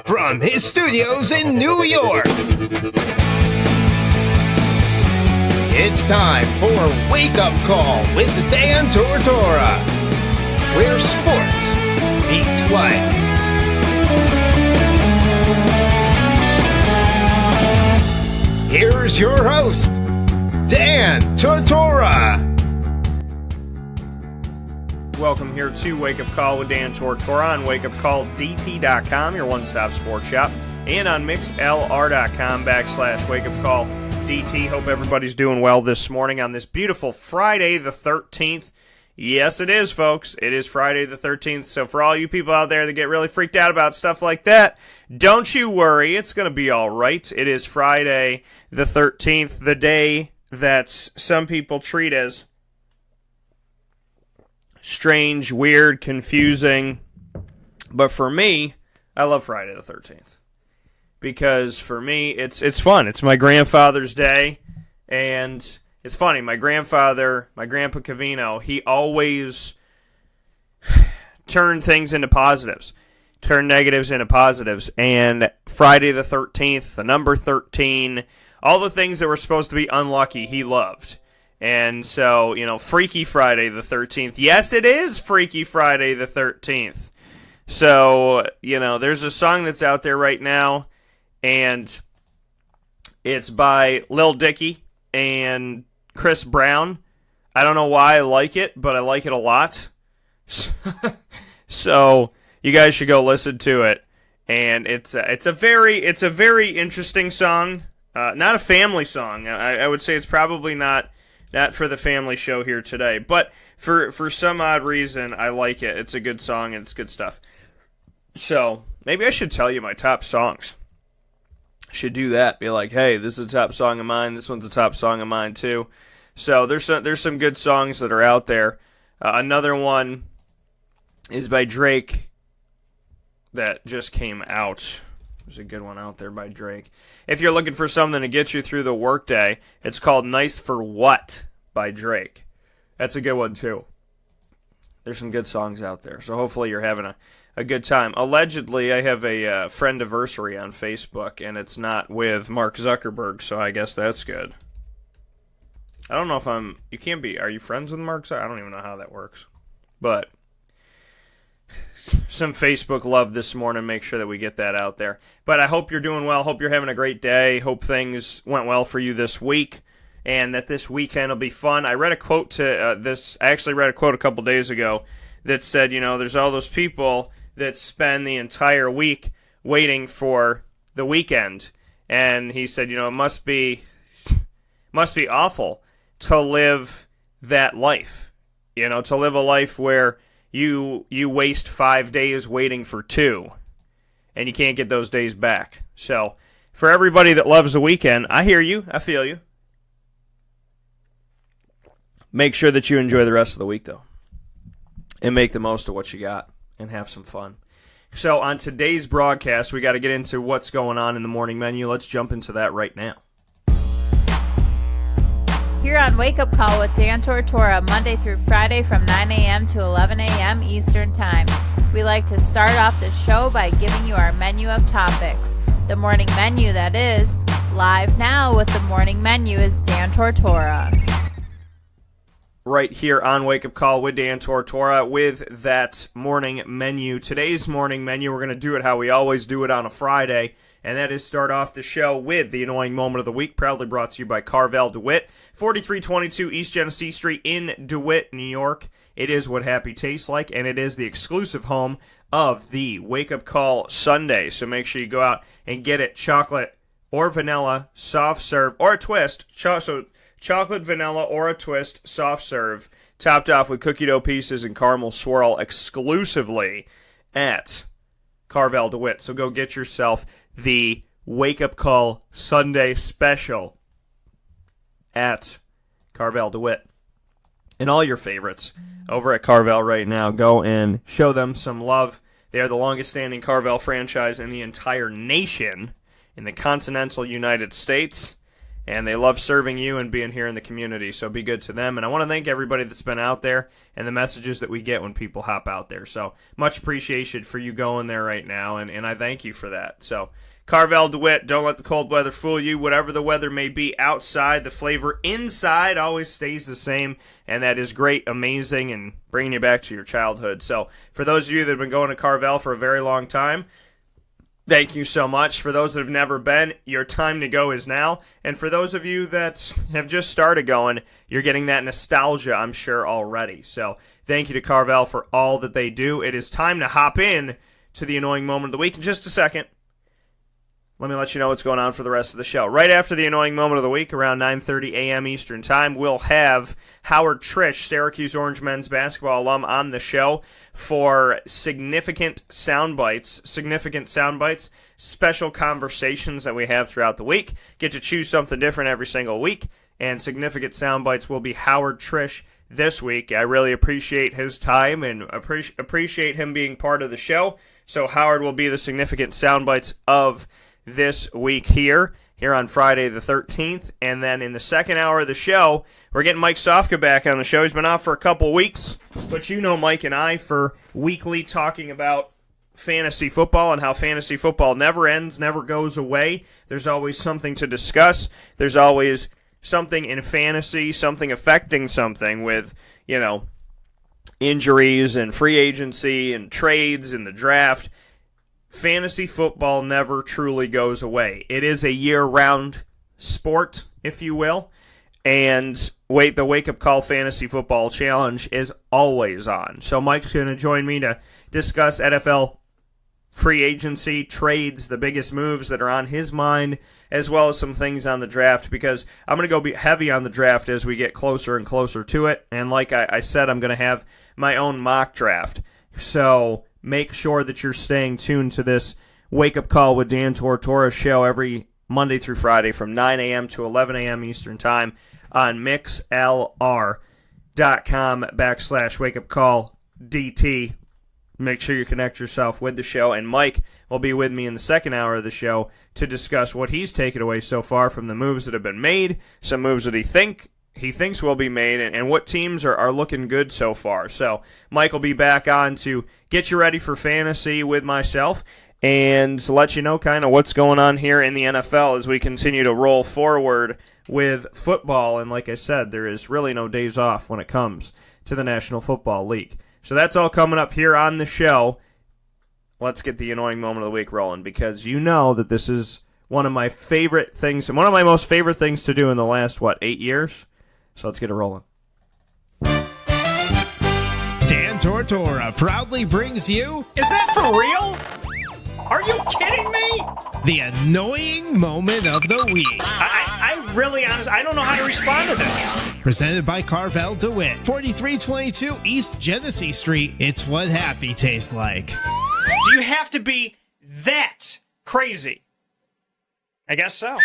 from his studios in New York, it's time for Wake Up Call with Dan Tortora, where sports meets life. Here's your host, Dan Tortora. Welcome here to Wake Up Call with Dan Tortora on wakeupcalldt.com, your one-stop sports shop, and on mixlr.com/wakeupcalldt. Hope everybody's doing well this morning on this beautiful Friday the 13th. Yes, it is, folks. It is Friday the 13th, so for all you people out there that get really freaked out about stuff like that, don't you worry. It's going to be all right. It is Friday the 13th, the day that some people treat as strange, weird, confusing. But for me, I love Friday the 13th. Because for me, it's fun. It's my grandfather's day. And it's funny. My Grandpa Cavino, he always turned things into positives. Turned negatives into positives. And Friday the 13th, the number 13, all the things that were supposed to be unlucky, he loved. And so, Freaky Friday the 13th. Yes, it is Freaky Friday the 13th. So, there's a song that's out there right now, and it's by Lil Dicky and Chris Brown. I don't know why I like it, but I like it a lot. So, you guys should go listen to it. And it's a very interesting song. Not a family song. I would say it's probably not for the family show here today, but for some odd reason, I like it. It's a good song, and it's good stuff. So, maybe I should tell you my top songs. I should do that. Be like, hey, this is a top song of mine. This one's a top song of mine, too. So, there's some good songs that are out there. Another one is by Drake that just came out. There's a good one out there by Drake. If you're looking for something to get you through the workday, it's called Nice for What by Drake. That's a good one, too. There's some good songs out there, so hopefully you're having a good time. Allegedly, I have a friendiversary on Facebook, and it's not with Mark Zuckerberg, so I guess that's good. I don't know if are you friends with Mark Zuckerberg? I don't even know how that works. But some Facebook love this morning. Make sure that we get that out there. But I hope you're doing well. Hope you're having a great day. Hope things went well for you this week, and that this weekend will be fun. I read a quote to this. I actually read a quote a couple days ago that said, there's all those people that spend the entire week waiting for the weekend, and he said, it must be awful to live that life. To live a life where you waste 5 days waiting for 2, and you can't get those days back. So, for everybody that loves the weekend, I hear you. I feel you. Make sure that you enjoy the rest of the week, though, and make the most of what you got, and have some fun. So, on today's broadcast, we got to get into what's going on in the morning menu. Let's jump into that right now. Here on Wake Up Call with Dan Tortora, Monday through Friday from 9 a.m. to 11 a.m. Eastern Time. We like to start off the show by giving you our menu of topics. The morning menu, that is. Live now with the morning menu is Dan Tortora. Right here on Wake Up Call with Dan Tortora with that morning menu. Today's morning menu, we're going to do it how we always do it on a Friday, and that is start off the show with the Annoying Moment of the Week, proudly brought to you by Carvel DeWitt, 4322 East Genesee Street in DeWitt, New York. It is what happy tastes like, and it is the exclusive home of the Wake Up Call Sunday. So make sure you go out and get it, chocolate or vanilla, soft serve, or a twist. Chocolate, vanilla, or a twist, soft serve, topped off with cookie dough pieces and caramel swirl exclusively at Carvel DeWitt. So go get yourself the Wake Up Call Sunday special at Carvel DeWitt. And all your favorites over at Carvel right now. Go and show them some love. They are the longest standing Carvel franchise in the entire nation, in the continental United States. and they love serving you and being here in the community, so be good to them. And I want to thank everybody that's been out there and the messages that we get when people hop out there. So much appreciation for you going there right now, and I thank you for that. So Carvel DeWitt, don't let the cold weather fool you. Whatever the weather may be outside, the flavor inside always stays the same, and that is great, amazing, and bringing you back to your childhood. So for those of you that have been going to Carvel for a very long time, thank you so much. For those that have never been, your time to go is now. And for those of you that have just started going, you're getting that nostalgia, I'm sure, already. So thank you to Carvel for all that they do. It is time to hop in to the annoying moment of the week in just a second. Let me let you know what's going on for the rest of the show. Right after the annoying moment of the week, around 9:30 a.m. Eastern Time, we'll have Howard Triche, Syracuse Orange men's basketball alum, on the show for significant sound bites, special conversations that we have throughout the week. Get to choose something different every single week, and significant sound bites will be Howard Triche this week. I really appreciate his time and appreciate him being part of the show. So Howard will be the significant sound bites of this week here on Friday the 13th. And then in the second hour of the show, we're getting Mike Sofka back on the show. He's been off for a couple weeks, but you know Mike and I for weekly talking about fantasy football and how fantasy football never ends, never goes away. There's always something to discuss. There's always something in fantasy, something affecting something with, injuries and free agency and trades and the draft. Fantasy football never truly goes away. It is a year-round sport, if you will, and the Wake Up Call Fantasy Football Challenge is always on. So Mike's going to join me to discuss NFL free agency, trades, the biggest moves that are on his mind, as well as some things on the draft, because I'm going to go heavy on the draft as we get closer and closer to it. And like I said, I'm going to have my own mock draft. So make sure that you're staying tuned to this Wake Up Call with Dan Tortora show every Monday through Friday from 9 a.m. to 11 a.m. Eastern Time on mixlr.com/wakeupcalldt. Make sure you connect yourself with the show, and Mike will be with me in the second hour of the show to discuss what he's taken away so far from the moves that have been made, some moves that he thinks will be made, and what teams are looking good so far. So Mike will be back on to get you ready for fantasy with myself and to let you know kind of what's going on here in the NFL as we continue to roll forward with football. And like I said, there is really no days off when it comes to the National Football League. So that's all coming up here on the show. Let's get the annoying moment of the week rolling, because you know that this is one of my favorite things, and one of my most favorite things to do in the last, 8 years? So let's get it rolling. Dan Tortora proudly brings you... Is that for real? Are you kidding me? The annoying moment of the week. I really, honestly, I don't know how to respond to this. Presented by Carvel DeWitt, 4322 East Genesee Street. It's what happy tastes like. Do you have to be that crazy? I guess so.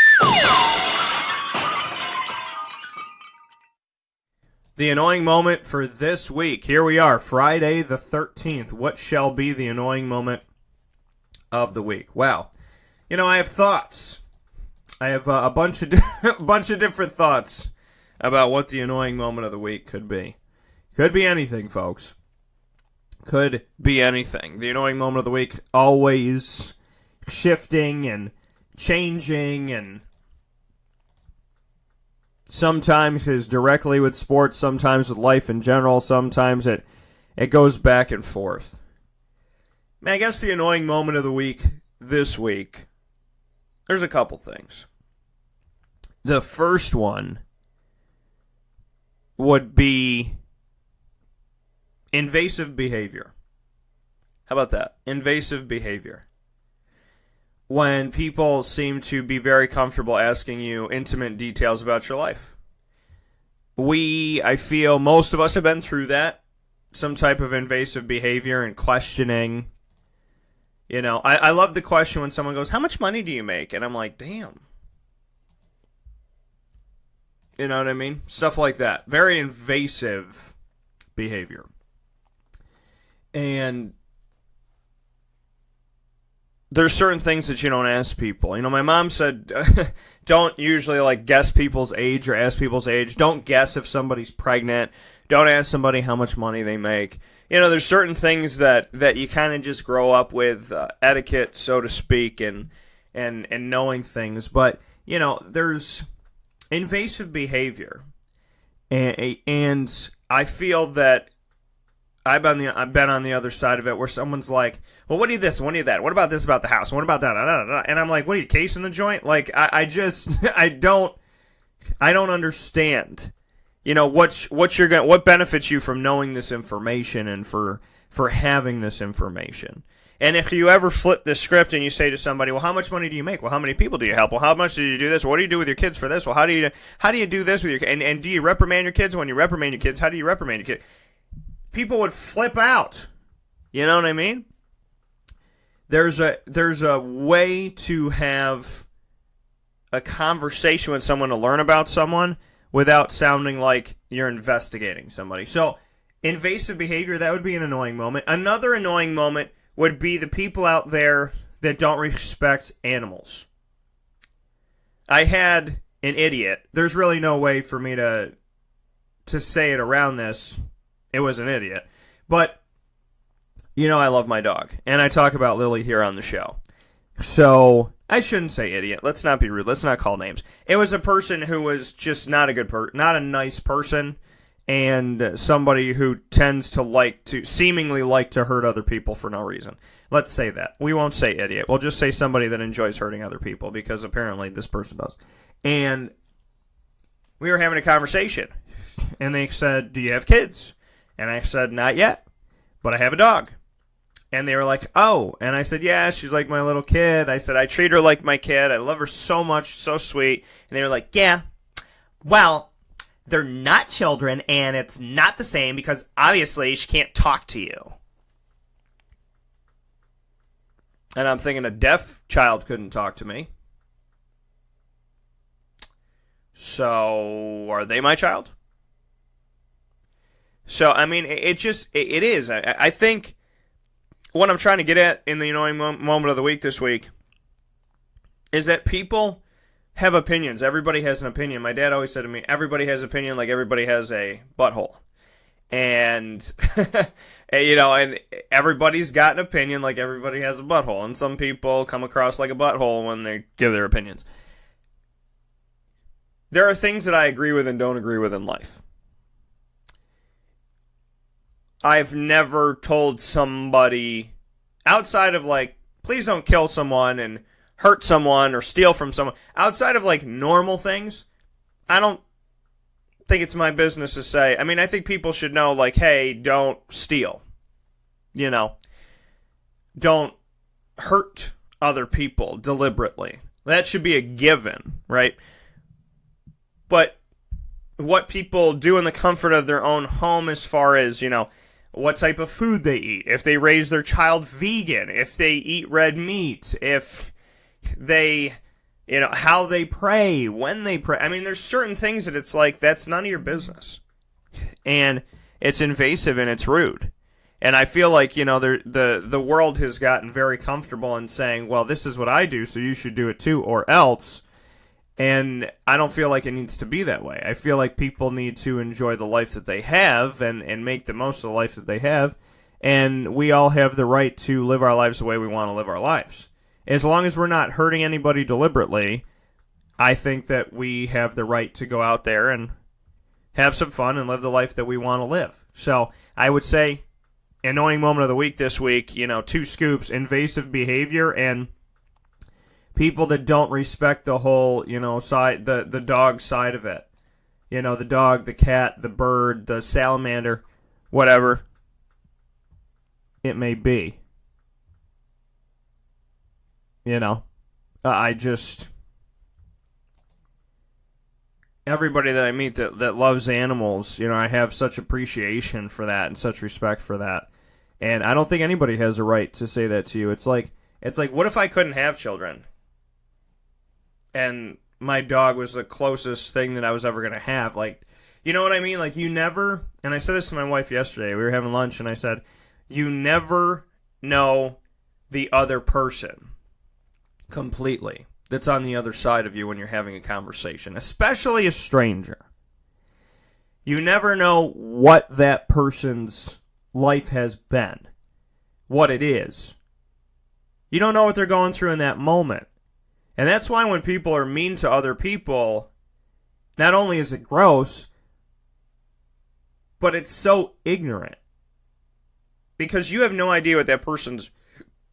The annoying moment for this week. Here we are, Friday the 13th. What shall be the annoying moment of the week? Well, I have thoughts. I have a bunch of different thoughts about what the annoying moment of the week could be. Could be anything, folks. Could be anything. The annoying moment of the week always shifting and changing, and sometimes is directly with sports, sometimes with life in general, sometimes it goes back and forth. I guess the annoying moment of the week this week, there's a couple things. The first one would be invasive behavior. How about that? Invasive behavior. When people seem to be very comfortable asking you intimate details about your life. I feel most of us have been through that. Some type of invasive behavior and questioning. I love the question when someone goes, "How much money do you make?" And I'm like, damn. You know what I mean? Stuff like that. Very invasive behavior. And there's certain things that you don't ask people. My mom said don't usually like guess people's age or ask people's age. Don't guess if somebody's pregnant. Don't ask somebody how much money they make. There's certain things that you kind of just grow up with, etiquette, so to speak, and knowing things. But, there's invasive behavior. And I feel that I've been on the other side of it where someone's like, well, what do you this? What do you that? What about this about the house? What about that? And I'm like, what are you, casing the joint? Like, I don't understand. What benefits you from knowing this information and for having this information. And if you ever flip the script and you say to somebody, well, how much money do you make? Well, how many people do you help? Well, how much do you do this? What do you do with your kids for this? Well, how do you do this with your kids? And do you reprimand your kids? When you reprimand your kids, how do you reprimand your kids? People would flip out. You know what I mean? There's a way to have a conversation with someone to learn about someone without sounding like you're investigating somebody. So, invasive behavior, that would be an annoying moment. Another annoying moment would be the people out there that don't respect animals. I had an idiot. There's really no way for me to say it around this. It was an idiot. But, I love my dog. And I talk about Lily here on the show. So, I shouldn't say idiot. Let's not be rude. Let's not call names. It was a person who was just not a nice person. And somebody who tends to seemingly like to hurt other people for no reason. Let's say that. We won't say idiot. We'll just say somebody that enjoys hurting other people, because apparently this person does. And we were having a conversation. And they said, do you have kids? And I said, not yet, but I have a dog. And they were like, oh. And I said, yeah, she's like my little kid. I said, I treat her like my kid. I love her so much, so sweet. And they were like, yeah, well, they're not children, and it's not the same because obviously she can't talk to you. And I'm thinking a deaf child couldn't talk to me. So, are they my child? So, I mean, it is. I think what I'm trying to get at in the annoying moment of the week this week is that people have opinions. Everybody has an opinion. My dad always said to me, everybody has an opinion like everybody has a butthole. And, and everybody's got an opinion like everybody has a butthole. And some people come across like a butthole when they give their opinions. There are things that I agree with and don't agree with in life. I've never told somebody outside of please don't kill someone and hurt someone or steal from someone. Outside of normal things, I don't think it's my business to say. I mean, I think people should know hey, don't steal. Don't hurt other people deliberately. That should be a given, right? But what people do in the comfort of their own home as far as, what type of food they eat, if they raise their child vegan, if they eat red meat, if they, how they pray, when they pray. I mean, there's certain things that it's that's none of your business. And it's invasive and it's rude. And I feel the world has gotten very comfortable in saying, well, this is what I do, so you should do it too, or else. And I don't feel like it needs to be that way. I feel like people need to enjoy the life that they have and make the most of the life that they have. And we all have the right to live our lives the way we want to live our lives. As long as we're not hurting anybody deliberately, I think that we have the right to go out there and have some fun and live the life that we want to live. So I would say annoying moment of the week this week, 2 scoops, invasive behavior and people that don't respect the whole, side, the dog side of it. The dog, the cat, the bird, the salamander, whatever it may be. Everybody that I meet that loves animals, I have such appreciation for that and such respect for that. And I don't think anybody has a right to say that to you. It's like, what if I couldn't have children? And my dog was the closest thing that I was ever going to have. You know what I mean? You never, and I said this to my wife yesterday, we were having lunch, and I said, you never know the other person. completely that's on the other side of you when you're having a conversation, especially a stranger. You never know what that person's life has been, what it is. You don't know what they're going through in that moment. And that's why when people are mean to other people, not only is it gross, but it's so ignorant. Because you have no idea what that person's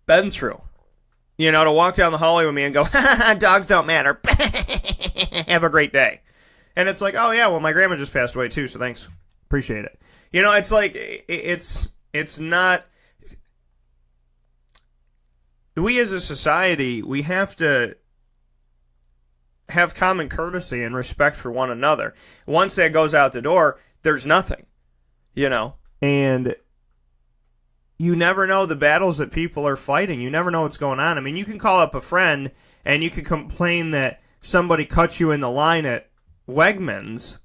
been through. You know, to walk down the hallway with me and go, dogs don't matter. Have a great day. And it's like, oh yeah, well my grandma just passed away too, so thanks. Appreciate it. You know, it's like, it's not... We as a society, we have to have common courtesy and respect for one another. Once that goes out the door, there's nothing, you know. And you never know the battles that people are fighting. You never know what's going on. I mean, you can call up a friend and you can complain that somebody cut you in the line at Wegmans,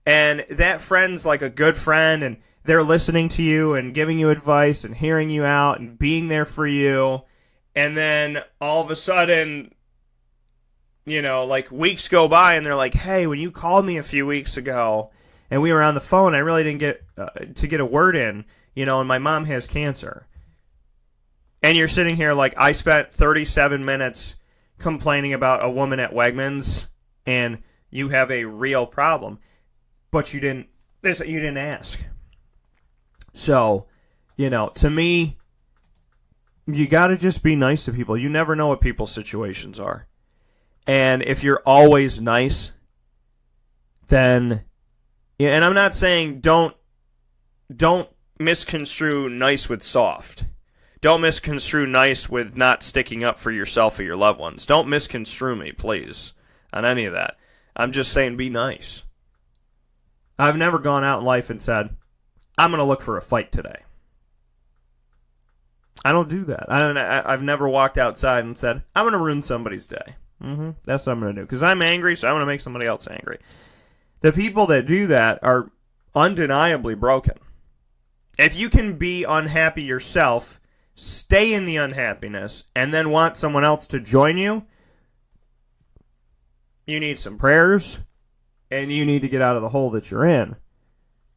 and that friend's like a good friend, and they're listening to you and giving you advice and hearing you out and being there for you. And then all of a sudden, you know, like weeks go by and they're like, hey, when you called me a few weeks ago and we were on the phone, I really didn't get to get a word in, you know, and my mom has cancer. And you're sitting here like, I spent 37 minutes complaining about a woman at Wegmans and you have a real problem, but you didn't ask. So, you know, to me, you got to just be nice to people. You never know what people's situations are. And if you're always nice, then, and I'm not saying don't misconstrue nice with soft. Don't misconstrue nice with not sticking up for yourself or your loved ones. Don't misconstrue me, please, on any of that. I'm just saying be nice. I've never gone out in life and said, I'm going to look for a fight today. I don't do that. I've never walked outside and said, I'm going to ruin somebody's day. That's what I'm going to do. Because I'm angry, so I'm going to make somebody else angry. The people that do that are undeniably broken. If you can be unhappy yourself, stay in the unhappiness, and then want someone else to join you, you need some prayers, and you need to get out of the hole that you're in.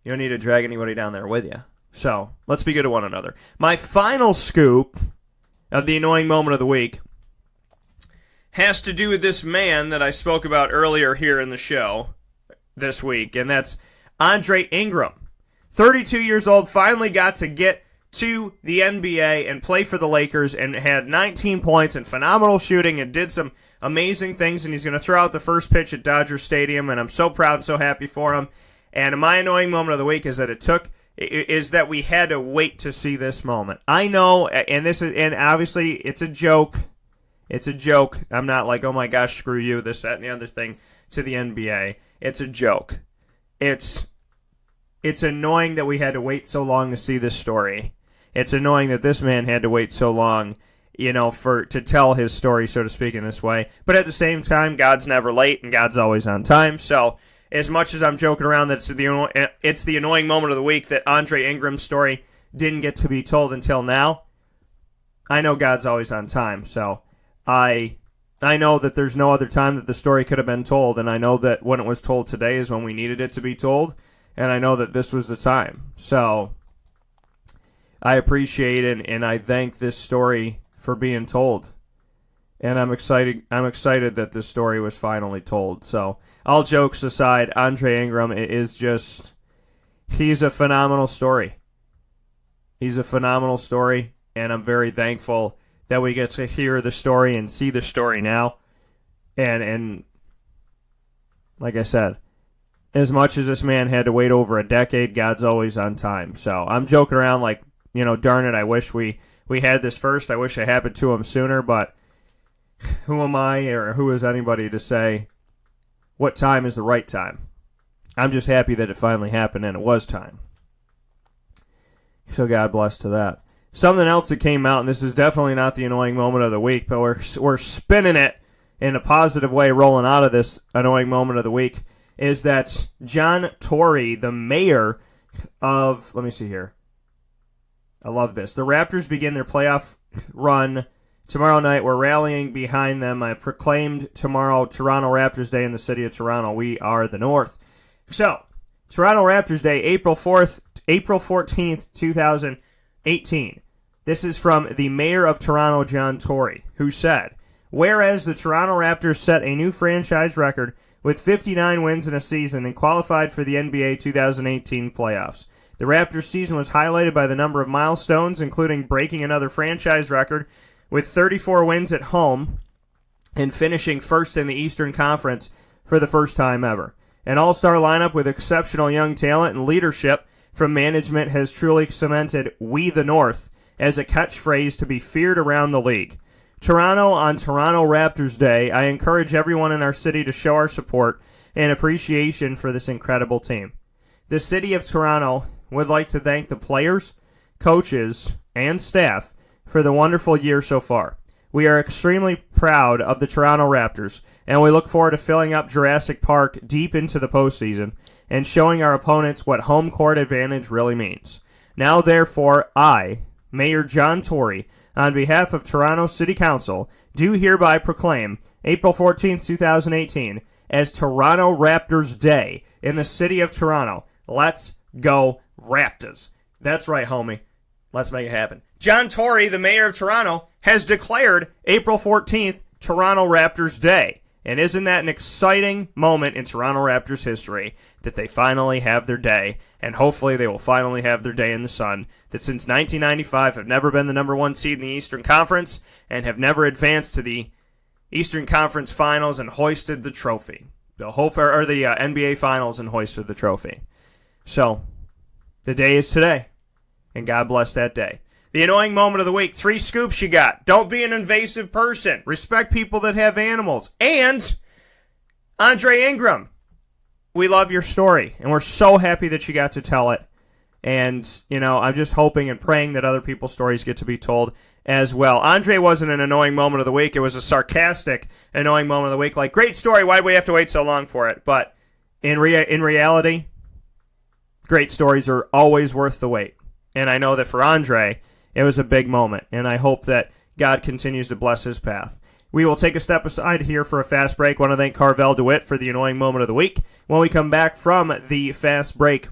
You don't need to drag anybody down there with you. So, let's be good to one another. My final scoop of the annoying moment of the week has to do with this man that I spoke about earlier here in the show this week, and that's Andre Ingram. 32 years old, finally got to get to the NBA and play for the Lakers and had 19 points and phenomenal shooting and did some amazing things, and he's going to throw out the first pitch at Dodger Stadium, and I'm so proud and so happy for him. And my annoying moment of the week is that we had to wait to see this moment. I know, and obviously it's a joke. It's a joke. I'm not like, oh my gosh, screw you, this, that, and the other thing to the NBA. It's a joke. It's annoying that we had to wait so long to see this story. It's annoying that this man had to wait so long, you know, to tell his story, so to speak, in this way. But at the same time, God's never late and God's always on time. So as much as I'm joking around that it's the annoying moment of the week that Andre Ingram's story didn't get to be told until now, I know God's always on time. So I know that there's no other time that the story could have been told, and I know that when it was told today is when we needed it to be told, and I know that this was the time. So I appreciate it, and I thank this story for being told. And I'm excited that this story was finally told. So, all jokes aside, Andre Ingram is just, he's a phenomenal story. He's a phenomenal story, and I'm very thankful that we get to hear the story and see the story now. And like I said, as much as this man had to wait over a decade, God's always on time. So, I'm joking around like, you know, darn it, I wish we had this first. I wish it happened to him sooner, but who am I or who is anybody to say what time is the right time? I'm just happy that it finally happened and it was time. So God bless to that. Something else that came out, and this is definitely not the annoying moment of the week, but we're spinning it in a positive way, rolling out of this annoying moment of the week, is that John Tory, the mayor of, let me see here. I love this. The Raptors begin their playoff run tomorrow night. We're rallying behind them. I proclaimed tomorrow Toronto Raptors Day in the city of Toronto. We are the North. So, Toronto Raptors Day, April 14th, 2018. This is from the mayor of Toronto, John Tory, who said, whereas the Toronto Raptors set a new franchise record with 59 wins in a season and qualified for the NBA 2018 playoffs. The Raptors season was highlighted by the number of milestones, including breaking another franchise record with 34 wins at home and finishing first in the Eastern Conference for the first time ever. An all-star lineup with exceptional young talent and leadership from management has truly cemented "We the North" as a catchphrase to be feared around the league. Toronto on Toronto Raptors Day, I encourage everyone in our city to show our support and appreciation for this incredible team. The city of Toronto would like to thank the players, coaches, and staff for the wonderful year so far. We are extremely proud of the Toronto Raptors, and we look forward to filling up Jurassic Park deep into the postseason and showing our opponents what home court advantage really means. Now, therefore, I, Mayor John Tory, on behalf of Toronto City Council, do hereby proclaim April 14th, 2018 as Toronto Raptors Day in the city of Toronto. Let's go Raptors. That's right, homie. Let's make it happen. John Tory, the mayor of Toronto, has declared April 14th Toronto Raptors Day. And isn't that an exciting moment in Toronto Raptors history that they finally have their day, and hopefully they will finally have their day in the sun, that since 1995 have never been the number one seed in the Eastern Conference and have never advanced to the Eastern Conference Finals and hoisted the trophy. The NBA Finals and hoisted the trophy. So, the day is today, and God bless that day. The annoying moment of the week. 3 scoops you got. Don't be an invasive person. Respect people that have animals. And Andre Ingram, we love your story, and we're so happy that you got to tell it. And, I'm just hoping and praying that other people's stories get to be told as well. Andre wasn't an annoying moment of the week. It was a sarcastic annoying moment of the week. Like, great story. Why'd we have to wait so long for it? But in reality, great stories are always worth the wait. And I know that for Andre, it was a big moment, and I hope that God continues to bless his path. We will take a step aside here for a fast break. I want to thank Carvel DeWitt for the annoying moment of the week. When we come back from the fast break,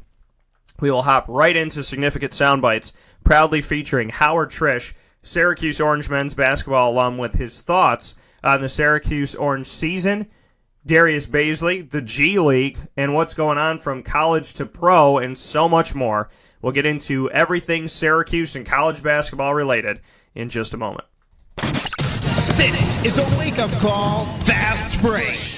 we will hop right into significant sound bites, proudly featuring Howard Triche, Syracuse Orange men's basketball alum, with his thoughts on the Syracuse Orange season, Darius Baisley, the G League, and what's going on from college to pro, and so much more. We'll get into everything Syracuse and college basketball related in just a moment. This is a wake-up call, Fast Break.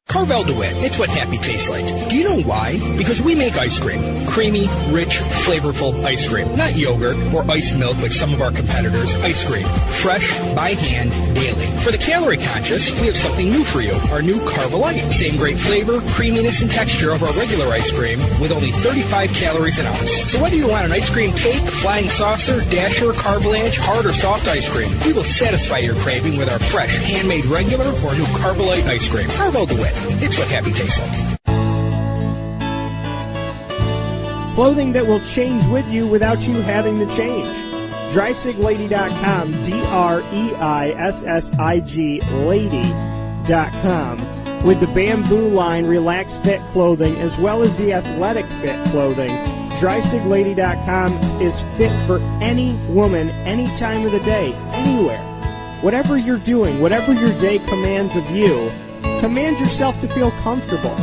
Carvel DeWitt, it's what happy tastes like. Do you know why? Because we make ice cream. Creamy, rich, flavorful ice cream. Not yogurt or ice milk like some of our competitors. Ice cream. Fresh, by hand, daily. For the calorie conscious, we have something new for you. Our new Carvelite. Same great flavor, creaminess, and texture of our regular ice cream with only 35 calories an ounce. So whether you want an ice cream cake, flying saucer, dasher, carvalanche, hard or soft ice cream, we will satisfy your craving with our fresh, handmade regular or new Carvelite ice cream. Carvel DeWitt. It's what happy tastes like. Clothing that will change with you without you having to change. DreisigLady.com, DREISSIG Lady.com. With the Bamboo line Relax Fit clothing as well as the Athletic Fit clothing, DreisigLady.com is fit for any woman, any time of the day, anywhere. Whatever you're doing, whatever your day commands of you, command yourself to feel comfortable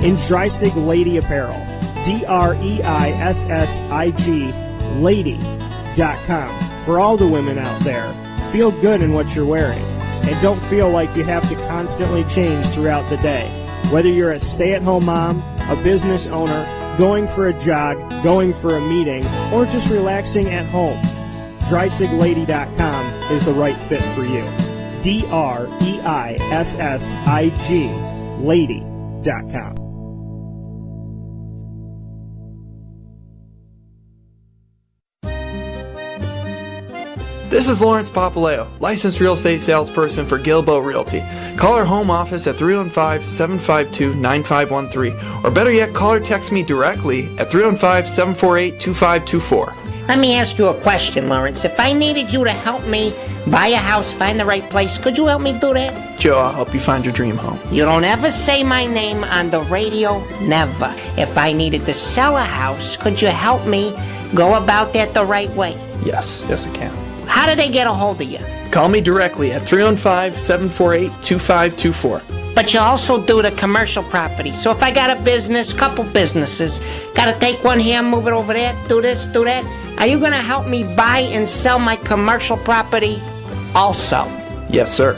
in Dreisig Lady Apparel. DREISSIG Lady.com. For all the women out there, feel good in what you're wearing. And don't feel like you have to constantly change throughout the day. Whether you're a stay-at-home mom, a business owner, going for a jog, going for a meeting, or just relaxing at home, DreisigLady.com is the right fit for you. DREISSIG Lady.com. This is Lawrence Papaleo, licensed real estate salesperson for Gilbo Realty. Call our home office at 315-752-9513, or better yet, call or text me directly at 315-748-2524. Let me ask you a question, Lawrence. If I needed you to help me buy a house, find the right place, could you help me do that? Joe, I'll help you find your dream home. You don't ever say my name on the radio, never. If I needed to sell a house, could you help me go about that the right way? Yes, I can. How do they get a hold of you? Call me directly at 315-748-2524. But you also do the commercial property. So if I got a business, couple businesses, got to take one here, move it over there, do this, do that, are you going to help me buy and sell my commercial property also? Yes, sir.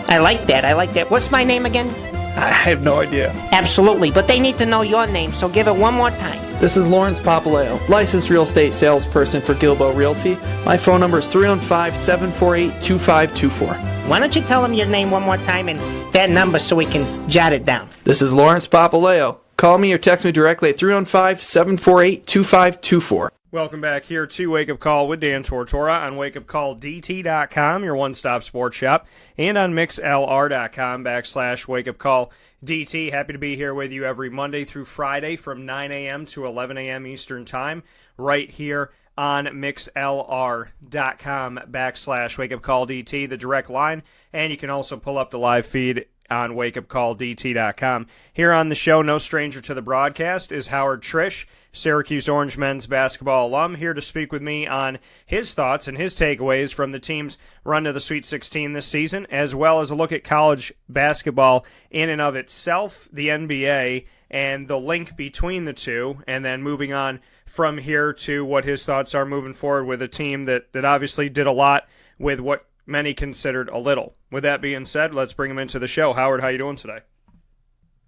I like that. What's my name again? I have no idea. Absolutely, but they need to know your name, so give it one more time. This is Lawrence Papaleo, licensed real estate salesperson for Gilbo Realty. My phone number is 315-748-2524. Why don't you tell them your name one more time and that number so we can jot it down? This is Lawrence Papaleo. Call me or text me directly at 315-748-2524. Welcome back here to Wake Up Call with Dan Tortora on wakeupcalldt.com, your one-stop sports shop, and on mixlr.com/wakeupcalldt. Happy to be here with you every Monday through Friday from 9 a.m. to 11 a.m. Eastern Time, right here on mixlr.com/wakeupcalldt, the direct line, and you can also pull up the live feed on wakeupcalldt.com. Here on the show, no stranger to the broadcast, is Howard Triche, Syracuse Orange men's basketball alum, here to speak with me on his thoughts and his takeaways from the team's run to the Sweet 16 this season, as well as a look at college basketball in and of itself, the NBA, and the link between the two, and then moving on from here to what his thoughts are moving forward with a team that obviously did a lot with what many considered a little. With that being said, let's bring him into the show. Howard, how you doing today?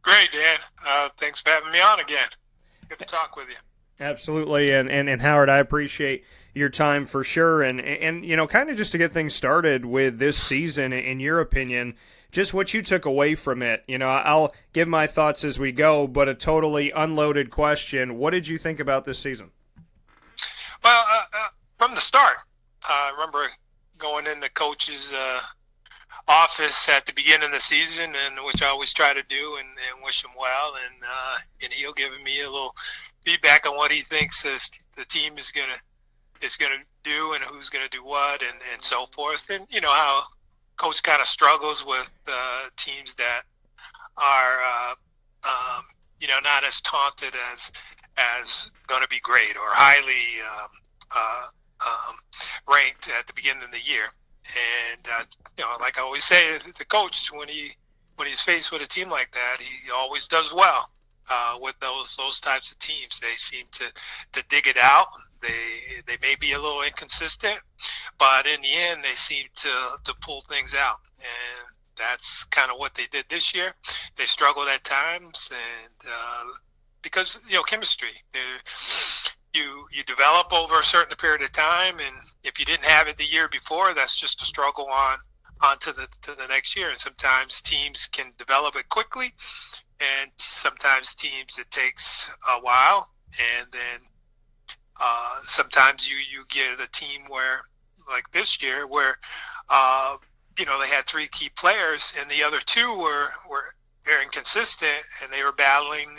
Great, Dan. Thanks for having me on again. Good to talk with you. Absolutely, and Howard, I appreciate your time for sure, and you know, kind of just to get things started with this season, in your opinion, just what you took away from it. You know, I'll give my thoughts as we go, but a totally unloaded question. What did you think about this season? Well, from the start, I remember going in the coach's office at the beginning of the season, and which I always try to do, and wish him well, and he'll give me a little feedback on what he thinks the team is gonna do and who's gonna do what, and so forth. And you know how coach kind of struggles with teams that are not as taunted as going to be great or highly ranked at the beginning of the year. And like I always say, the coach, when he's faced with a team like that, he always does well with those types of teams. They seem to dig it out. They may be a little inconsistent, but in the end, they seem to pull things out. And that's kind of what they did this year. They struggled at times, and because chemistry. You develop over a certain period of time, and if you didn't have it the year before, that's just a struggle on to the next year. And sometimes teams can develop it quickly, and sometimes teams it takes a while. And then sometimes you get a team where, like this year, where they had three key players, and the other two were very inconsistent, and they were battling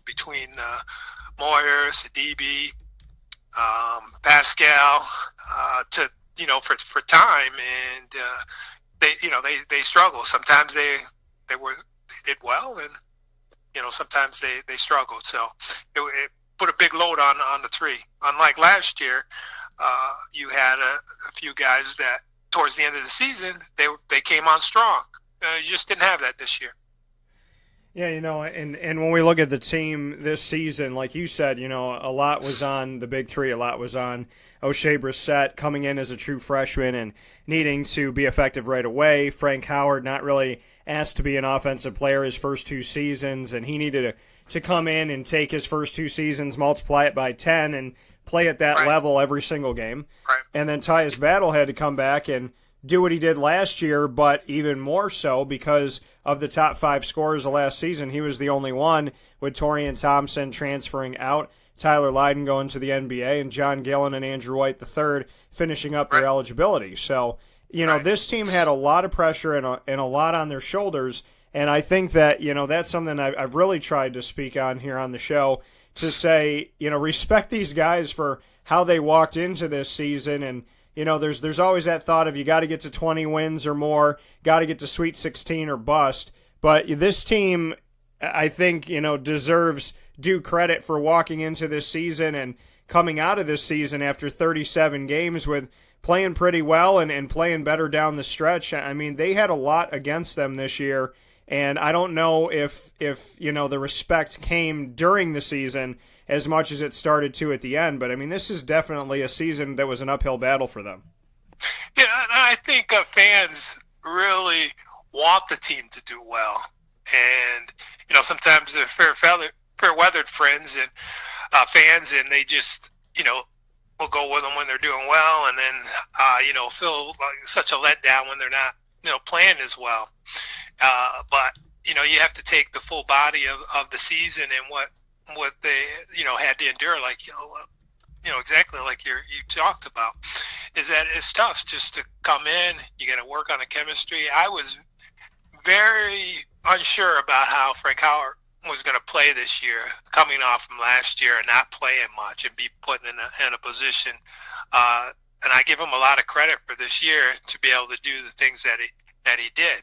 between Moyer, Sidibe, Pascal, for time, and they struggle. Sometimes they did well, and sometimes they struggled. So it put a big load on the three. Unlike last year, you had a few guys that towards the end of the season they came on strong. You just didn't have that this year. Yeah, and when we look at the team this season, like you said, a lot was on the big three. A lot was on O'Shea Brissett coming in as a true freshman and needing to be effective right away. Frank Howard not really asked to be an offensive player his first two seasons, and he needed to come in and take his first two seasons, multiply it by 10, and play at that level every single game. Right. And then Tyus Battle had to come back and do what he did last year, but even more so because of the top five scorers of last season. He was the only one, with Torian Thompson transferring out, Tyler Lydon going to the NBA, and John Gillen and Andrew White III finishing up their eligibility. So, this team had a lot of pressure and a lot on their shoulders, and I think that, that's something I've really tried to speak on here on the show, to say, respect these guys for how they walked into this season. And, there's always that thought of you got to get to 20 wins or more, got to get to Sweet 16 or bust. But this team, I think, deserves due credit for walking into this season and coming out of this season after 37 games with playing pretty well and playing better down the stretch. I mean, they had a lot against them this year, and I don't know if the respect came during the season as much as it started to at the end. But, I mean, this is definitely a season that was an uphill battle for them. Yeah, and I think fans really want the team to do well. And, sometimes they're fair-weathered friends and fans, and they just, will go with them when they're doing well, and then, feel like such a letdown when they're not, playing as well. But, you have to take the full body of the season and what they, had to endure, like, exactly like you talked about, is that it's tough just to come in. You got to work on the chemistry. I was very unsure about how Frank Howard was going to play this year, coming off from last year and not playing much and be put in a position. And I give him a lot of credit for this year to be able to do the things that he did.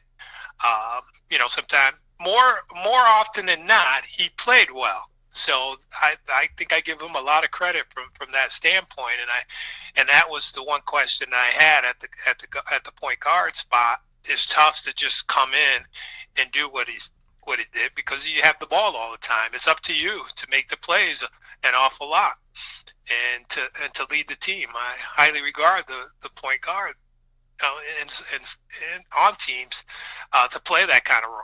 Sometimes more often than not, he played well. So I think I give him a lot of credit from that standpoint. And that was the one question I had at the point guard spot. It's tough to just come in and do what he did, because you have the ball all the time. It's up to you to make the plays an awful lot and to lead the team. I highly regard the point guard and on teams to play that kind of role.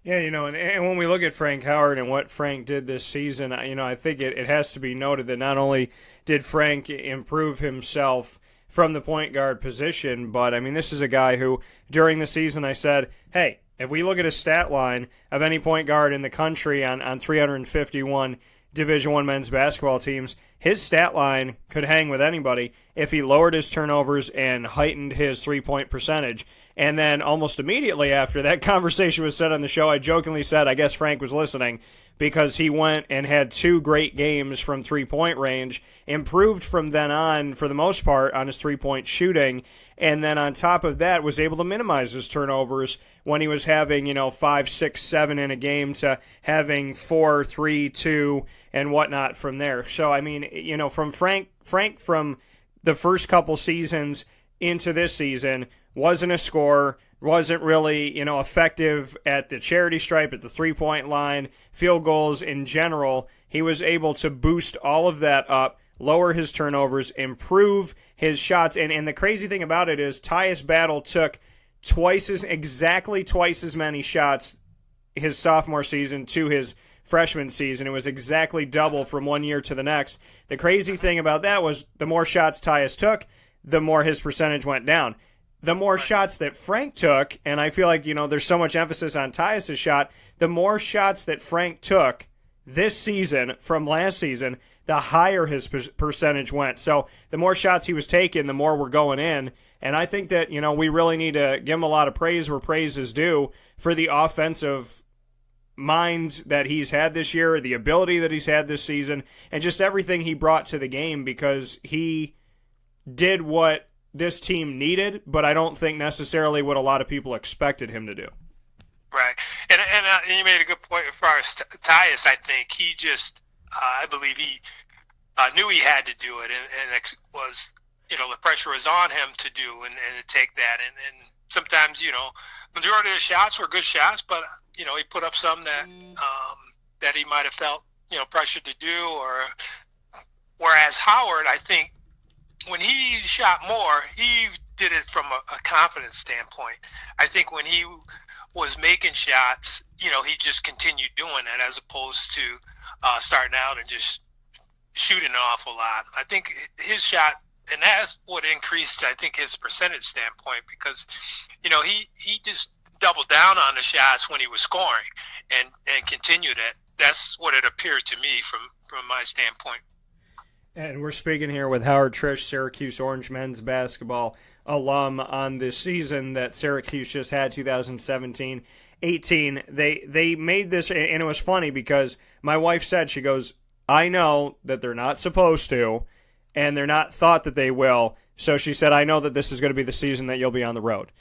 Yeah, and when we look at Frank Howard and what Frank did this season, I think it has to be noted that not only did Frank improve himself from the point guard position, but, I mean, this is a guy who, during the season, I said, hey, if we look at a stat line of any point guard in the country on 351 Division I men's basketball teams, his stat line could hang with anybody if he lowered his turnovers and heightened his three-point percentage. And then almost immediately after that conversation was said on the show, I jokingly said, I guess Frank was listening, because he went and had 2 great games from three-point range, improved from then on, for the most part, on his three-point shooting, and then on top of that was able to minimize his turnovers when he was having, 5, 6, 7 in a game to having 4, 3, 2, and whatnot from there. So, I mean, from Frank from the first couple seasons into this season wasn't a scorer, wasn't really, effective at the charity stripe, at the three-point line, field goals in general. He was able to boost all of that up, lower his turnovers, improve his shots. And the crazy thing about it is Tyus Battle took exactly twice as many shots his sophomore season to his freshman season. It was exactly double from one year to the next. The crazy thing about that was the more shots Tyus took, the more his percentage went down. The more shots that Frank took, and I feel like, there's so much emphasis on Tyus' shot, the more shots that Frank took this season from last season, the higher his percentage went. So the more shots he was taking, the more were going in. And I think that, we really need to give him a lot of praise where praise is due for the offensive mind that he's had this year, the ability that he's had this season, and just everything he brought to the game, because he did what this team needed, but I don't think necessarily what a lot of people expected him to do. Right. And you made a good point as far as Tyus. I think he just, I believe he knew he had to do it, and it was, the pressure was on him to do and to take that. And sometimes, majority of the shots were good shots, but, he put up some that that he might have felt, pressured to do. Or whereas Howard, I think, when he shot more, he did it from a confidence standpoint. I think when he was making shots, he just continued doing it as opposed to starting out and just shooting an awful lot. I think his shot, and that's what increased, I think, his percentage standpoint, because, he just doubled down on the shots when he was scoring and continued it. That's what it appeared to me from my standpoint. And we're speaking here with Howard Triche, Syracuse Orange men's basketball alum, on the season that Syracuse just had, 2017-18. They made this, and it was funny because my wife said, she goes, I know that they're not supposed to, and they're not thought that they will. So she said, I know that this is going to be the season that you'll be on the road.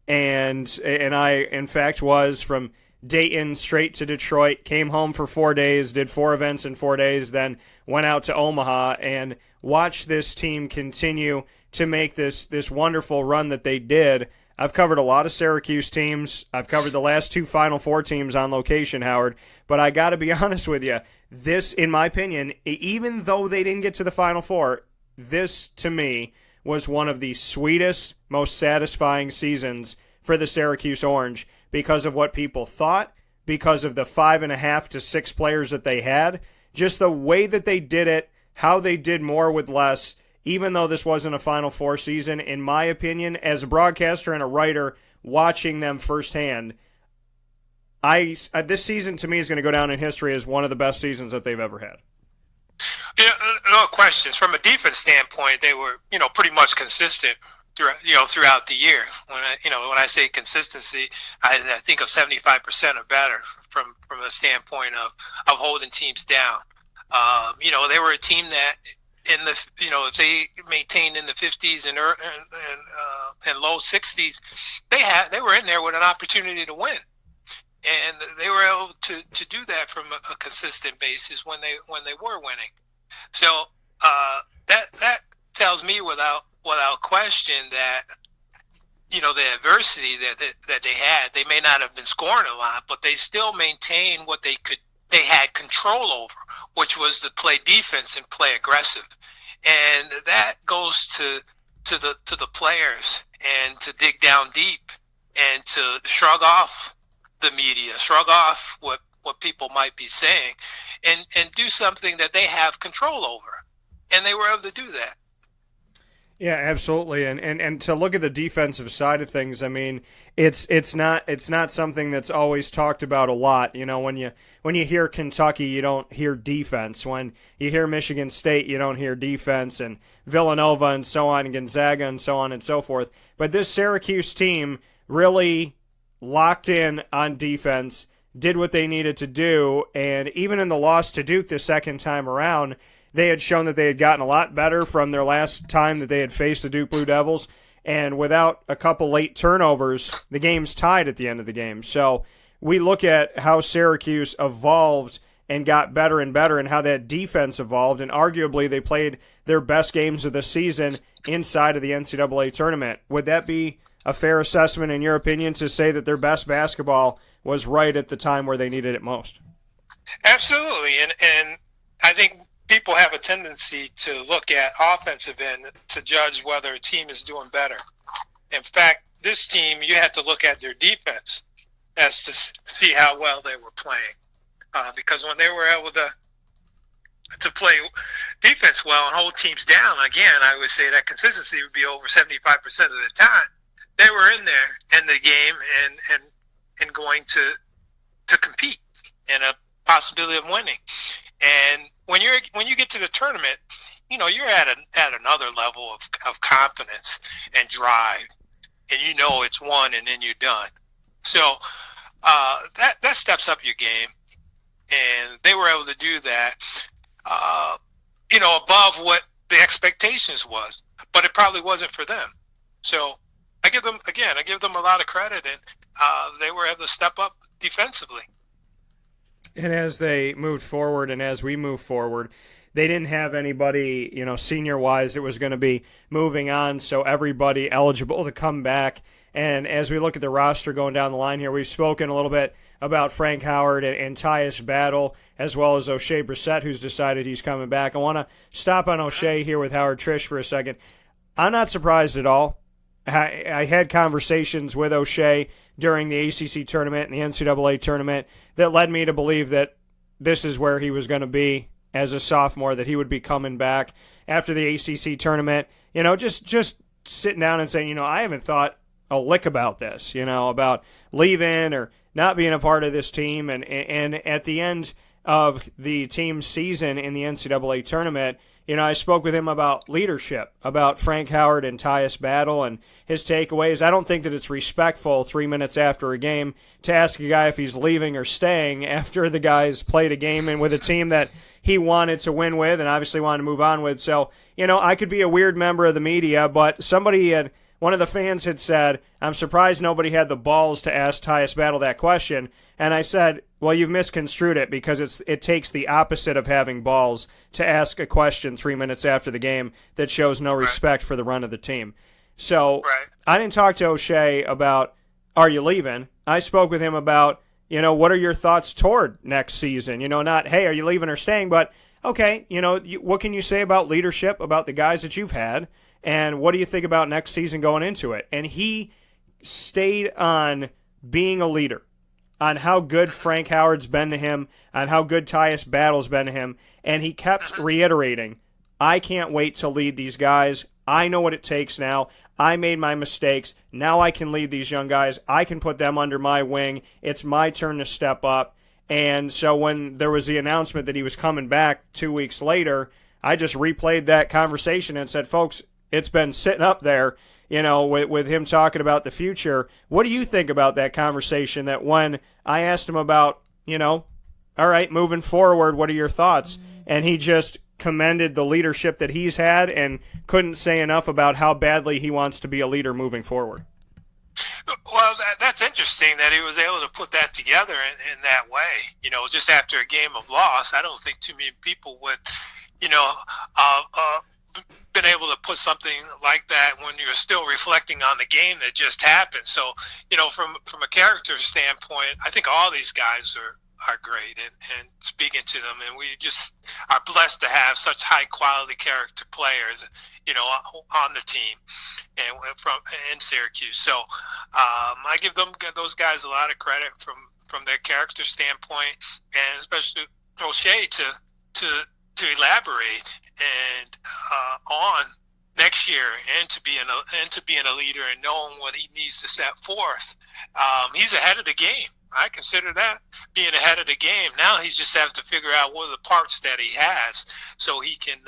And I, in fact, was from Dayton straight to Detroit, came home for 4 days, did 4 events in 4 days, then went out to Omaha and watched this team continue to make this wonderful run that they did. I've covered a lot of Syracuse teams. I've covered the last 2 Final Four teams on location, Howard. But I got to be honest with you, this, in my opinion, even though they didn't get to the Final Four, this, to me, was one of the sweetest, most satisfying seasons for the Syracuse Orange because of what people thought, because of the 5.5 to 6 players that they had, just the way that they did it, how they did more with less. Even though this wasn't a Final Four season, in my opinion, as a broadcaster and a writer watching them firsthand, this season to me is going to go down in history as one of the best seasons that they've ever had. Yeah, no questions. From a defense standpoint, they were, pretty much consistent throughout the year. When I say consistency, I think of 75% or better from the standpoint of holding teams down. They were a team that, if they maintained in the 50s and low 60s, they were in there with an opportunity to win, and they were able to do that from a consistent basis when they were winning. So that tells me without question that the adversity that they had, they may not have been scoring a lot, but they still maintained what they had control over, which was to play defense and play aggressive. And that goes to the players, and to dig down deep and to shrug off the media, shrug off what people might be saying, and do something that they have control over. And they were able to do that. Yeah, absolutely. And to look at the defensive side of things, I mean, it's not something that's always talked about a lot. When you hear Kentucky, you don't hear defense. When you hear Michigan State, you don't hear defense, and Villanova and so on, and Gonzaga and so on and so forth. But this Syracuse team really locked in on defense, did what they needed to do, and even in the loss to Duke the second time around, they had shown that they had gotten a lot better from their last time that they had faced the Duke Blue Devils, and without a couple late turnovers, the game's tied at the end of the game. So we look at how Syracuse evolved and got better and better, and how that defense evolved, and arguably they played their best games of the season inside of the NCAA tournament. Would that be a fair assessment, in your opinion, to say that their best basketball was right at the time where they needed it most? Absolutely, and I think people have a tendency to look at offensive end to judge whether a team is doing better. In fact, this team, you have to look at their defense as to see how well they were playing. Because when they were able to play defense well and hold teams down, again, I would say that consistency would be over 75% of the time. They were in there in the game and going to compete and a possibility of winning. And when you get to the tournament, you're at another level of confidence and drive, and it's won and then you're done. So that steps up your game, and they were able to do that, above what the expectations was, but it probably wasn't for them. So I give them a lot of credit, and they were able to step up defensively. And as they moved forward, and as we move forward, they didn't have anybody, senior-wise, that was going to be moving on, so everybody eligible to come back. And as we look at the roster going down the line here, we've spoken a little bit about Frank Howard and Tyus Battle, as well as O'Shea Brissett, who's decided he's coming back. I want to stop on O'Shea here with Howard Triche for a second. I'm not surprised at all. I had conversations with O'Shea during the ACC tournament and the NCAA tournament that led me to believe that this is where he was going to be as a sophomore, that he would be coming back after the ACC tournament. Just sitting down and saying, I haven't thought a lick about this, about leaving or not being a part of this team. And at the end of the team's season in the NCAA tournament, I spoke with him about leadership, about Frank Howard and Tyus Battle and his takeaways. I don't think that it's respectful 3 minutes after a game to ask a guy if he's leaving or staying after the guy's played a game and with a team that he wanted to win with and obviously wanted to move on with. So, I could be a weird member of the media, but one of the fans had said, I'm surprised nobody had the balls to ask Tyus Battle that question. And I said, well, you've misconstrued it because it takes the opposite of having balls to ask a question 3 minutes after the game that shows no respect for the run of the team. So I didn't talk to O'Shea about, are you leaving? I spoke with him about, what are your thoughts toward next season? Not, hey, are you leaving or staying? But, okay, what can you say about leadership, about the guys that you've had? And what do you think about next season going into it? And he stayed on being a leader, on how good Frank Howard's been to him, on how good Tyus Battle's been to him. And he kept reiterating, I can't wait to lead these guys. I know what it takes now. I made my mistakes. Now I can lead these young guys. I can put them under my wing. It's my turn to step up. And so when there was the announcement that he was coming back 2 weeks later, I just replayed that conversation and said, folks, it's been sitting up there, with him talking about the future. What do you think about that conversation that when I asked him about, all right, moving forward, what are your thoughts? And he just commended the leadership that he's had and couldn't say enough about how badly he wants to be a leader moving forward. Well, that's interesting that he was able to put that together in that way. Just after a game of loss, I don't think too many people would, been able to put something like that when you're still reflecting on the game that just happened. So, from a character standpoint, I think all these guys are great and speaking to them, and we just are blessed to have such high quality character players, on the team and in Syracuse. So I give those guys a lot of credit from their character standpoint, and especially O'Shea to elaborate and on next year and to being a leader and knowing what he needs to set forth. He's ahead of the game. I consider that being ahead of the game. Now he just has to figure out what are the parts that he has so he can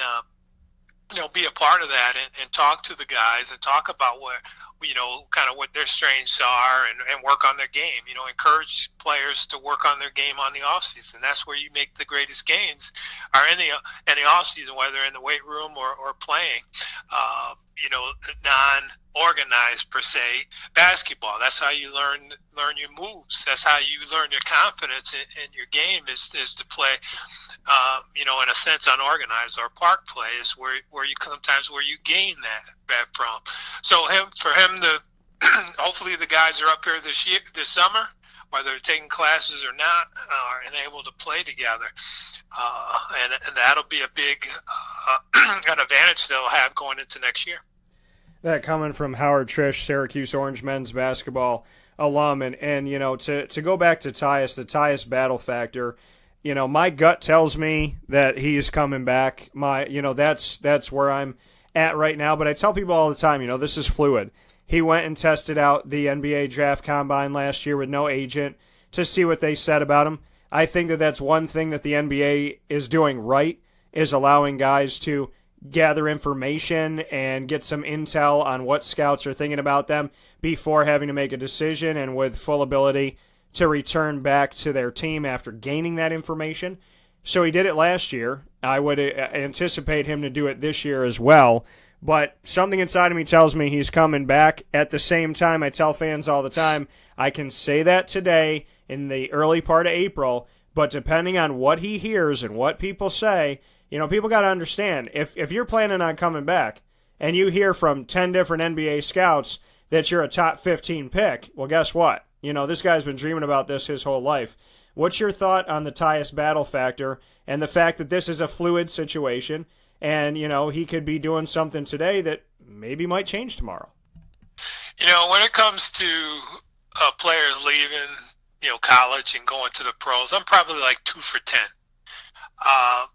be a part of that and talk to the guys and talk about what kind of what their strengths are and work on their game. Encourage players to work on their game on the offseason. That's where you make the greatest gains are in the offseason, whether in the weight room or playing. Non-organized per se basketball. That's how you learn your moves. That's how you learn your confidence in your game is to play in a sense unorganized, or park play is where you gain that from. So for him to hopefully the guys are up here this summer, whether they're taking classes or not, and able to play together. And that'll be a big an advantage they'll have going into next year. That coming from Howard Triche, Syracuse Orange men's basketball alum, and to go back to Tyus, the Tyus Battle factor, my gut tells me that he's coming back. That's where I'm at right now. But I tell people all the time, this is fluid. He went and tested out the NBA draft combine last year with no agent to see what they said about him. I think that that's one thing that the NBA is doing right, is allowing guys to gather information and get some intel on what scouts are thinking about them before having to make a decision, and with full ability to return back to their team after gaining that information. So he did it last year. I would anticipate him to do it this year as well. But something inside of me tells me he's coming back. At the same time, I tell fans all the time, I can say that today in the early part of April, but depending on what he hears and what people say, people got to understand, if you're planning on coming back and you hear from 10 different NBA scouts that you're a top 15 pick, well, guess what? This guy's been dreaming about this his whole life. What's your thought on the Tyus Battle factor and the fact that this is a fluid situation and, he could be doing something today that maybe might change tomorrow? When it comes to players leaving, college and going to the pros, I'm probably like 2 for 10. I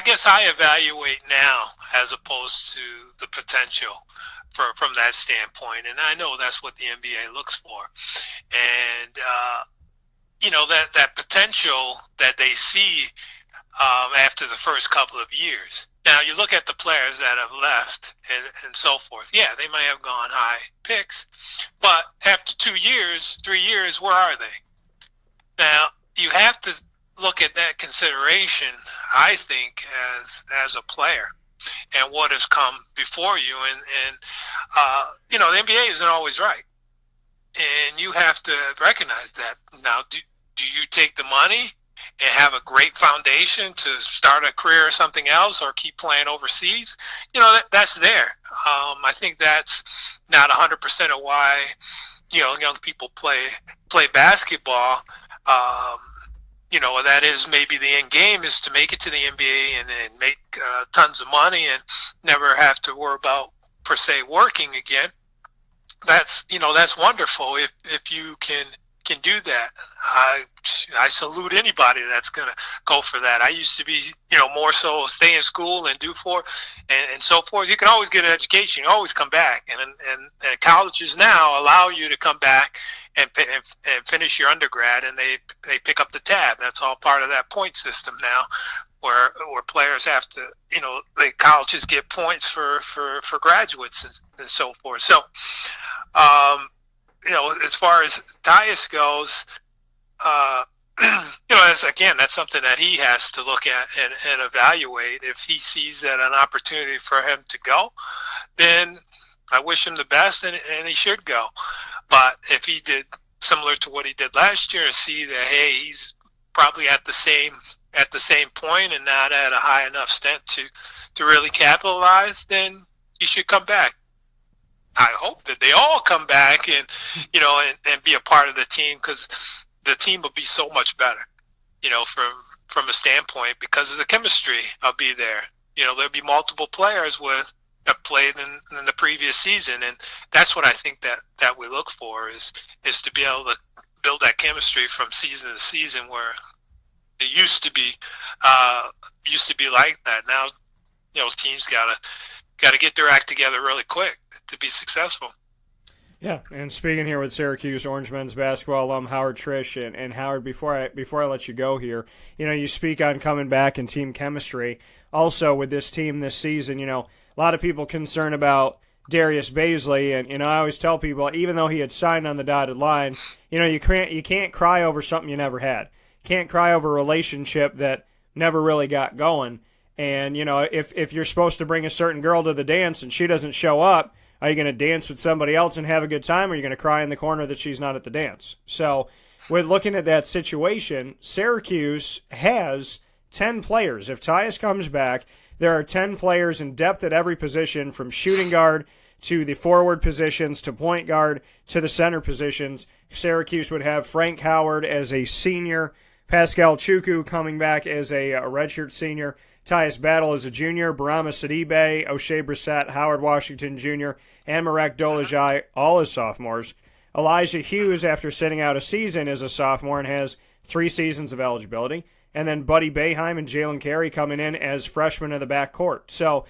guess I evaluate now as opposed to the potential from that standpoint, and I know that's what the NBA looks for. And that potential that they see after the first couple of years. Now, you look at the players that have left and so forth. Yeah, they might have gone high picks, but after 2 years, 3 years, where are they? Now, you have to look at that consideration, I think, as a player and what has come before you. And the NBA isn't always right. And you have to recognize that. Now, do you take the money and have a great foundation to start a career or something else, or keep playing overseas? That's there. I think that's not 100% of why, young people play basketball. That is maybe the end game is to make it to the NBA and make tons of money and never have to worry about, per se, working again. That's wonderful if you can do that. I salute anybody that's going to go for that. I used to be, more so stay in school and do and so forth. You can always get an education. You always come back. And colleges now allow you to come back and finish your undergrad, and they pick up the tab. That's all part of that point system now, where players have to, the colleges get points for graduates and so forth. So, as far as Tyus goes, that's something that he has to look at and evaluate. If he sees that an opportunity for him to go, then I wish him the best, and he should go. But if he did similar to what he did last year and see that, hey, he's probably at the same point and not at a high enough stint to really capitalize, then he should come back. I hope that they all come back and be a part of the team, because the team will be so much better, from a standpoint, because of the chemistry will be there. There'll be multiple players that played in the previous season, and that's what I think that we look for is to be able to build that chemistry from season to season, where it used to be like that. Now, teams gotta get their act together really quick to be successful. Yeah, and speaking here with Syracuse Orange men's basketball alum Howard Triche, and Howard, before I let you go here, you speak on coming back and team chemistry. Also, with this team this season, a lot of people concerned about Darius Baisley, and I always tell people, even though he had signed on the dotted line, you can't cry over something you never had. Can't cry over a relationship that never really got going. And if you're supposed to bring a certain girl to the dance and she doesn't show up, are you going to dance with somebody else and have a good time, or are you going to cry in the corner that she's not at the dance? So with looking at that situation, Syracuse has 10 players. If Tyus comes back, there are 10 players in depth at every position, from shooting guard to the forward positions to point guard to the center positions. Syracuse would have Frank Howard as a senior, Pascal Chukwu coming back as a redshirt senior, Tyus Battle as a junior, Barama Sidibe, O'Shea Brissett, Howard Washington Jr., and Marek Dolezaj, all as sophomores. Elijah Hughes, after sitting out a season, is a sophomore and has 3 seasons of eligibility. And then Buddy Boeheim and Jalen Carey coming in as freshmen of the backcourt. So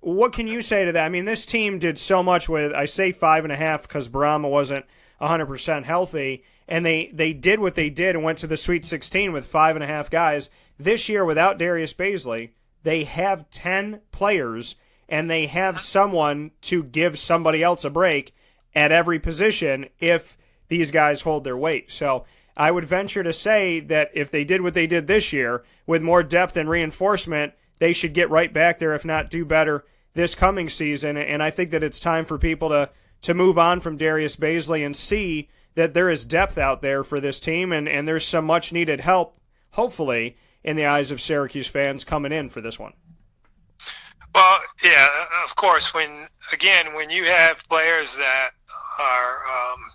what can you say to that? I mean, this team did so much with, I say 5.5 because Barama wasn't 100% healthy, and they did what they did and went to the Sweet 16 with 5.5 guys. This year, without Darius Baisley, they have 10 players, and they have someone to give somebody else a break at every position if these guys hold their weight. So I would venture to say that if they did what they did this year, with more depth and reinforcement, they should get right back there, if not do better this coming season. And I think that it's time for people to move on from Darius Baisley and see that there is depth out there for this team, and there's some much-needed help, hopefully, in the eyes of Syracuse fans coming in for this one. Well, yeah, of course, when you have players that are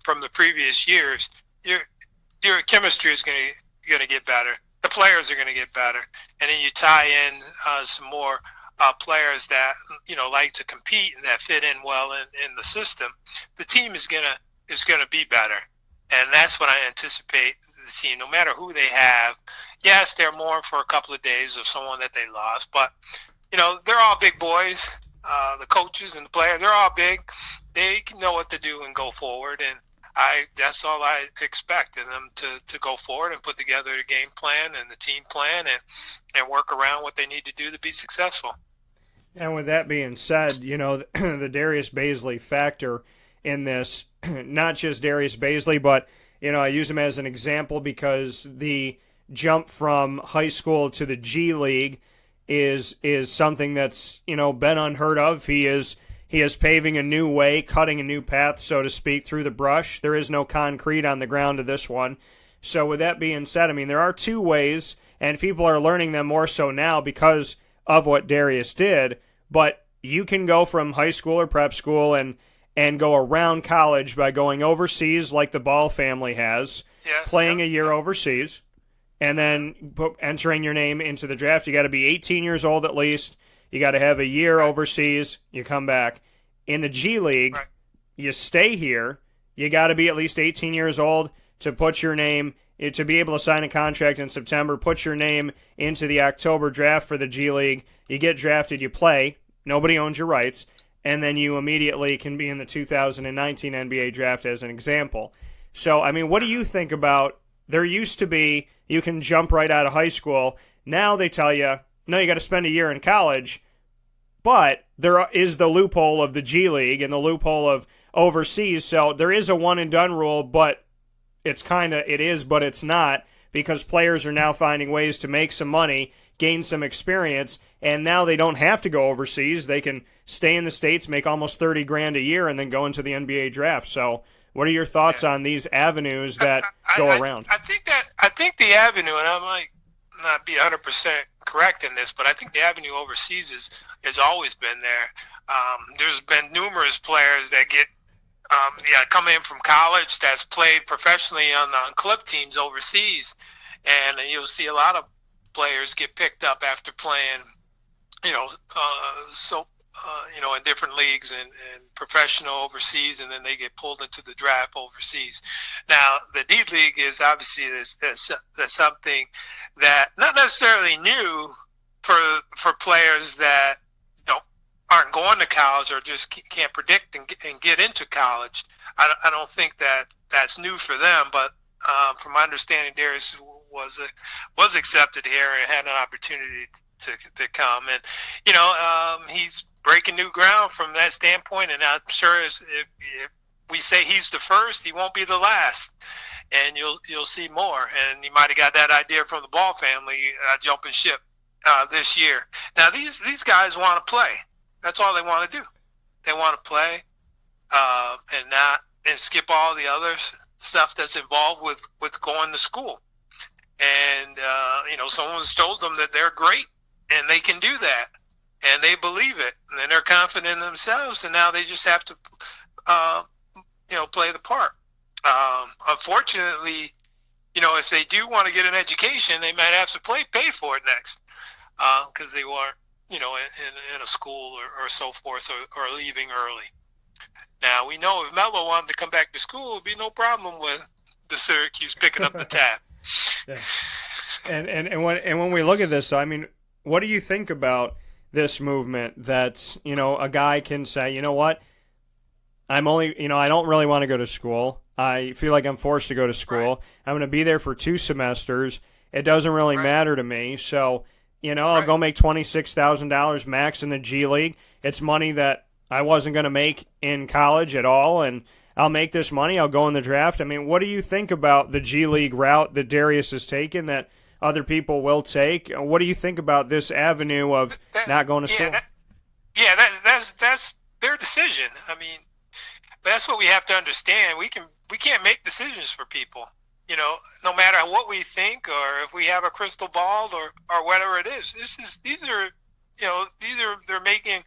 from the previous years, your chemistry is going to get better. The players are going to get better, and then you tie in some more players that like to compete and that fit in well in the system. The team is going to be better, and that's what I anticipate the team. No matter who they have, yes, they're mourning for a couple of days of someone that they lost, but they're all big boys. The coaches and the players, they're all big. They can know what to do and go forward. And that's all I expect in them to go forward and put together the game plan and the team plan and work around what they need to do to be successful. And with that being said, the Darius Baisley factor in this, not just Darius Baisley, but, I use him as an example because the jump from high school to the G League is something that's, been unheard of. He is paving a new way, cutting a new path, so to speak, through the brush. There is no concrete on the ground of this one. So with that being said, there are two ways, and people are learning them more so now because of what Darius did, but you can go from high school or prep school and go around college by going overseas like the Ball family has, playing a year overseas, and then entering your name into the draft. You got to be 18 years old at least. You got to have a year overseas. You come back. In the G League, you stay here. You got to be at least 18 years old to put your name, to be able to sign a contract in September, put your name into the October draft for the G League. You get drafted, you play. Nobody owns your rights. And then you immediately can be in the 2019 NBA draft as an example. So, what do you think about, there used to be, you can jump right out of high school. Now they tell you, no, you got to spend a year in college. But there is the loophole of the G League and the loophole of overseas. So there is a one-and-done rule, but it is, but it's not, because players are now finding ways to make some money, gain some experience, and now they don't have to go overseas. They can stay in the States, make almost $30,000 a year, and then go into the NBA draft. So what are your thoughts on these avenues that go around? I think the avenue, and I might not be 100% correct in this, but I think the avenue overseas has always been there. There's been numerous players that get coming in from college that's played professionally on club teams overseas, and you'll see a lot of players get picked up after playing, in different leagues and professional overseas, and then they get pulled into the draft overseas. Now, the D League is obviously something that not necessarily new for players that aren't going to college or just can't predict and get into college. I don't think that's new for them, but from my understanding, Darius was accepted here and had an opportunity to come, and he's breaking new ground from that standpoint. And I'm sure if we say he's the first, he won't be the last, and you'll see more. And he might have got that idea from the Ball family jumping ship this year. Now these guys want to play. That's all they want to do. They want to play and skip all the other stuff that's involved with going to school. And someone's told them that they're great and they can do that, and they believe it, and then they're confident in themselves, and now they just have to play the part. Unfortunately, if they do want to get an education, they might have to pay for it next, because they weren't in a school or so forth, or leaving early. Now, we know if Melo wanted to come back to school, it would be no problem with the Syracuse picking up the tab. Yeah. And when we look at this, what do you think about this movement that, a guy can say, you know what, I'm only, I don't really want to go to school. I feel like I'm forced to go to school. Right. I'm going to be there for 2 semesters. It doesn't really matter to me. So, I'll go make $26,000 max in the G League. It's money that I wasn't going to make in college at all, and I'll make this money. I'll go in the draft. What do you think about the G League route that Darius has taken that other people will take? What do you think about this avenue of not going to school? That's their decision. But that's what we have to understand. We can't make decisions for people. No matter what we think, or if we have a crystal ball, or whatever it is. They're making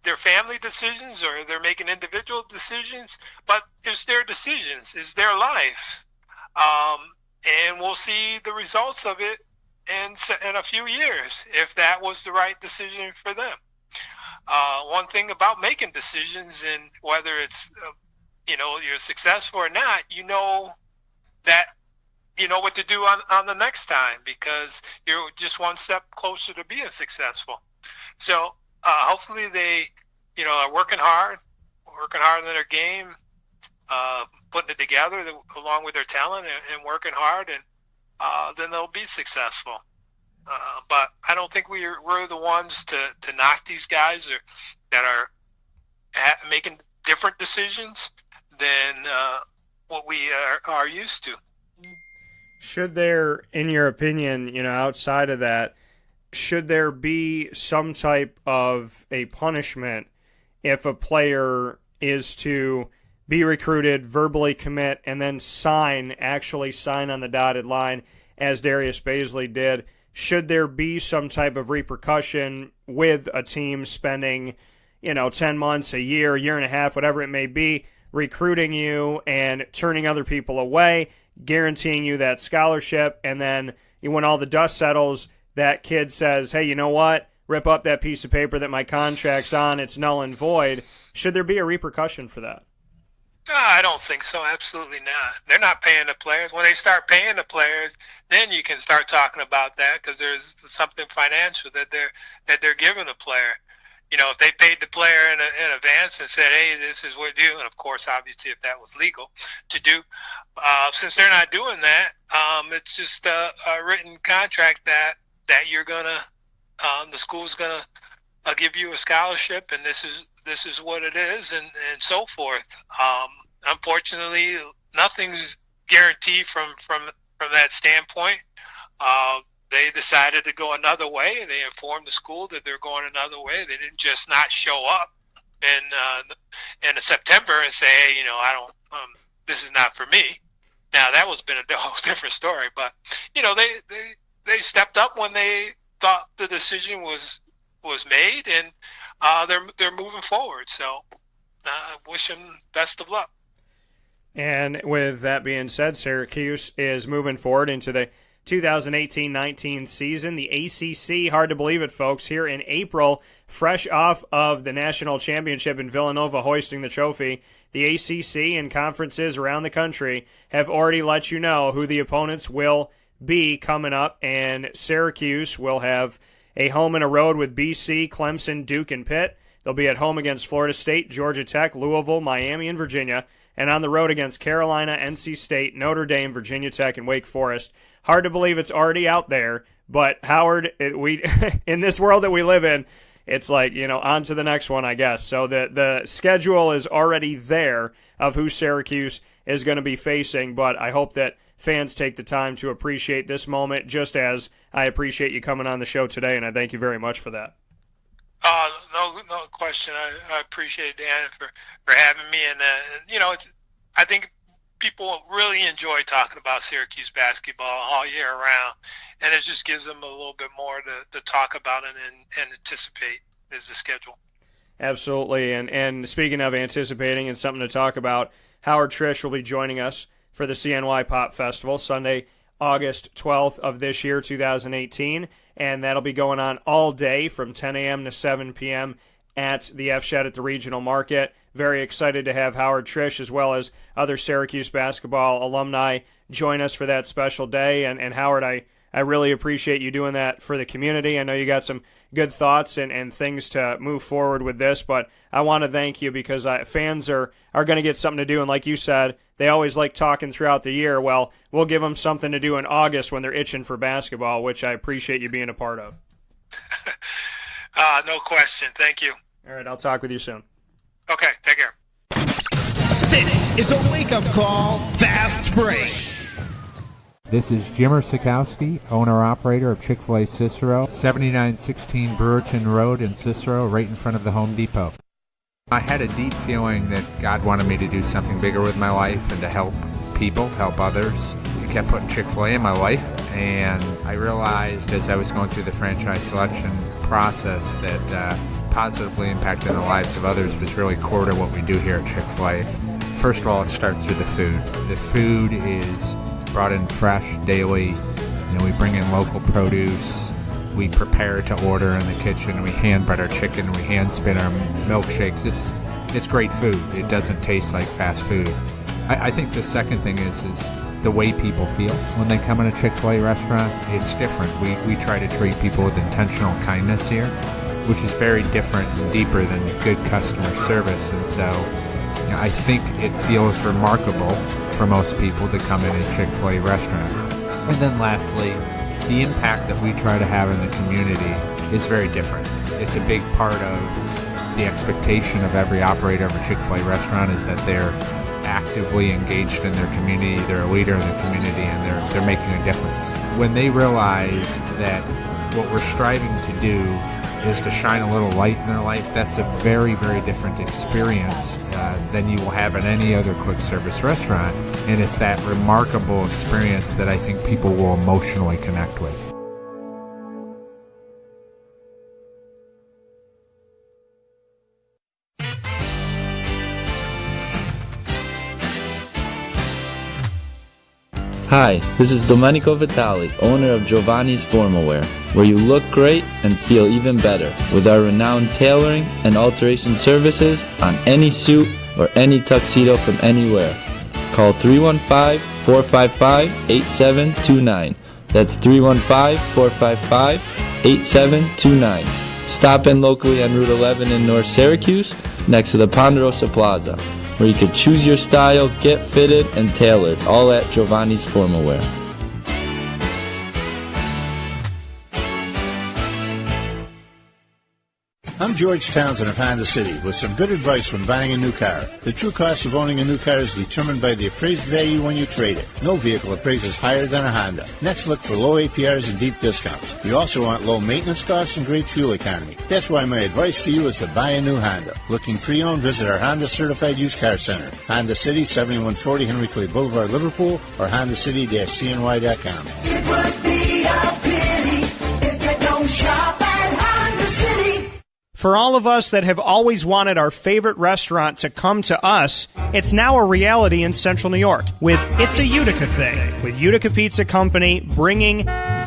their family decisions, or they're making individual decisions, but it's their decisions, it's their life. And we'll see the results of it in a few years, if that was the right decision for them. One thing about making decisions, and whether it's, you're successful or not, that you know what to do on the next time, because you're just one step closer to being successful. So hopefully they, are working hard in their game, putting it together along with their talent and working hard, and then they'll be successful. But I don't think we're the ones to knock these guys that are making different decisions than what we are used to. Should there, in your opinion, outside of that, should there be some type of a punishment if a player is to be recruited, verbally commit, and then actually sign on the dotted line, as Darius Baisley did? Should there be some type of repercussion with a team spending, 10 months, a year and a half, whatever it may be, recruiting you and turning other people away, guaranteeing you that scholarship, and then when all the dust settles, that kid says, hey, you know what? Rip up that piece of paper that my contract's on. It's null and void. Should there be a repercussion for that? I don't think so. Absolutely not. They're not paying the players. When they start paying the players, then you can start talking about that, because there's something financial that they're giving the player. If they paid the player in advance and said, hey, this is what we do, and of course, obviously, if that was legal to do, since they're not doing that, it's just a written contract that you're gonna, the school's gonna give you a scholarship, and this is what it is, and so forth. Unfortunately, nothing's guaranteed from that standpoint. They decided to go another way, and they informed the school that they're going another way. They didn't just not show up in September and say, hey, I don't. This is not for me. Now that was been a whole different story, but they stepped up when they thought the decision was made, and they're moving forward. So I wish them best of luck. And with that being said, Syracuse is moving forward into the 2018-19 season. The ACC, hard to believe it, folks, here in April, fresh off of the national championship in Villanova hoisting the trophy. The ACC and conferences around the country have already let you know who the opponents will be coming up, and Syracuse will have a home and a road with BC, Clemson, Duke, and Pitt. They'll be at home against Florida State, Georgia Tech, Louisville, Miami, and Virginia, and on the road against Carolina, NC State, Notre Dame, Virginia Tech, and Wake Forest. Hard to believe it's already out there, but Howard, we in this world that we live in, it's like, on to the next one, I guess. So the schedule is already there of who Syracuse is going to be facing, but I hope that fans take the time to appreciate this moment, just as I appreciate you coming on the show today, and I thank you very much for that. No question. I appreciate Dan for having me, and I think people really enjoy talking about Syracuse basketball all year round, and it just gives them a little bit more to talk about and anticipate is the schedule. Absolutely, and speaking of anticipating and something to talk about, Howard Triche will be joining us for the CNY Pop Festival Sunday, August 12th of this year, 2018, and that'll be going on all day from 10 a.m. to 7 p.m. at the F-Shed at the Regional Market. Very excited to have Howard Triche as well as other Syracuse basketball alumni join us for that special day. And Howard, I really appreciate you doing that for the community. I know you got some good thoughts and things to move forward with this, but I want to thank you because fans are going to get something to do. And like you said, they always like talking throughout the year. Well, we'll give them something to do in August when they're itching for basketball, which I appreciate you being a part of. No question. Thank you. All right, I'll talk with you soon. Okay, take care. This is a wake-up call, Fast Break. This is Jimmer Sikowski, owner-operator of Chick-fil-A Cicero, 7916 Brewerton Road in Cicero, right in front of the Home Depot. I had a deep feeling that God wanted me to do something bigger with my life and to help people, help others. I kept putting Chick-fil-A in my life, and I realized as I was going through the franchise selection process that positively impacting the lives of others was really core to what we do here at Chick-fil-A. First of all, it starts with the food. The food is brought in fresh daily. We bring in local produce. We prepare to order in the kitchen. We hand bread our chicken. We hand spin our milkshakes. It's great food. It doesn't taste like fast food. I think the second thing is the way people feel when they come in a Chick-fil-A restaurant. It's different. We try to treat people with intentional kindness here, which is very different and deeper than good customer service. And so, I think it feels remarkable for most people to come in a Chick-fil-A restaurant. And then lastly, the impact that we try to have in the community is very different. It's a big part of the expectation of every operator of a Chick-fil-A restaurant is that they're actively engaged in their community, they're a leader in the community, and they're making a difference. When they realize that what we're striving to do is to shine a little light in their life, that's a very, very different experience than you will have in any other quick service restaurant. And it's that remarkable experience that I think people will emotionally connect with. Hi, this is Domenico Vitali, owner of Giovanni's Formal Wear, where you look great and feel even better with our renowned tailoring and alteration services on any suit or any tuxedo from anywhere. Call 315-455-8729. That's 315-455-8729. Stop in locally on Route 11 in North Syracuse, next to the Ponderosa Plaza, where you can choose your style, get fitted, and tailored, all at Giovanni's Formal Wear. I'm George Townsend of Honda City with some good advice when buying a new car. The true cost of owning a new car is determined by the appraised value when you trade it. No vehicle appraises higher than a Honda. Next, look for low APRs and deep discounts. You also want low maintenance costs and great fuel economy. That's why my advice to you is to buy a new Honda. Looking pre-owned, visit our Honda Certified Used Car Center. Honda City, 7140 Henry Clay Boulevard, Liverpool, or HondaCity-CNY.com. It would be a pity if you don't shop at Honda City. For all of us that have always wanted our favorite restaurant to come to us, it's now a reality in Central New York with It's a Utica Thing, with Utica Pizza Company bringing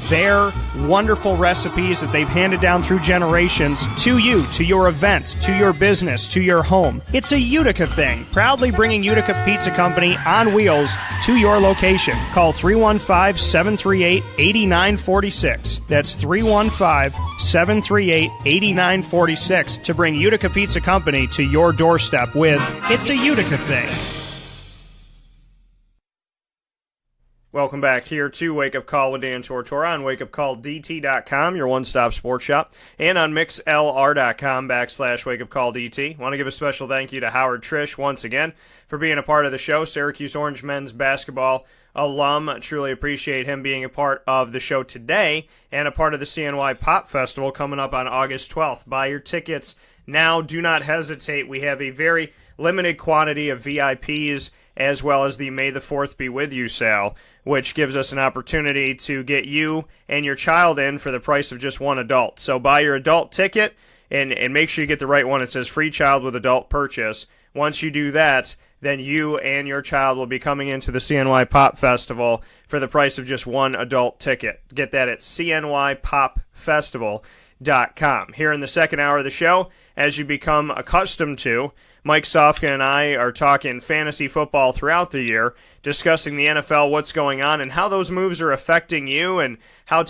their wonderful recipes that they've handed down through generations to you, to your event, to your business, to your home. It's a Utica Thing, proudly bringing Utica Pizza Company on wheels to your location. Call 315-738-8946. That's 315-738-8946 to bring Utica Pizza Company to your doorstep with It's a Utica Thing. Welcome back here to Wake Up Call with Dan Tortora on wakeupcalldt.com, your one-stop sports shop, and on mixlr.com/wakeupcalldt. Want to give a special thank you to Howard Triche once again for being a part of the show, Syracuse Orange men's basketball alum. Truly appreciate him being a part of the show today and a part of the CNY Pop Festival coming up on August 12th. Buy your tickets now. Do not hesitate. We have a very limited quantity of VIPs as well as the May the 4th Be With You sale, which gives us an opportunity to get you and your child in for the price of just one adult. So buy your adult ticket and make sure you get the right one. It says free child with adult purchase. Once you do that, then you and your child will be coming into the CNY Pop Festival for the price of just one adult ticket. Get that at cnypopfestival.com. Here in the second hour of the show, as you become accustomed to, Mike Sofka and I are talking fantasy football throughout the year, discussing the NFL, what's going on, and how those moves are affecting you, and how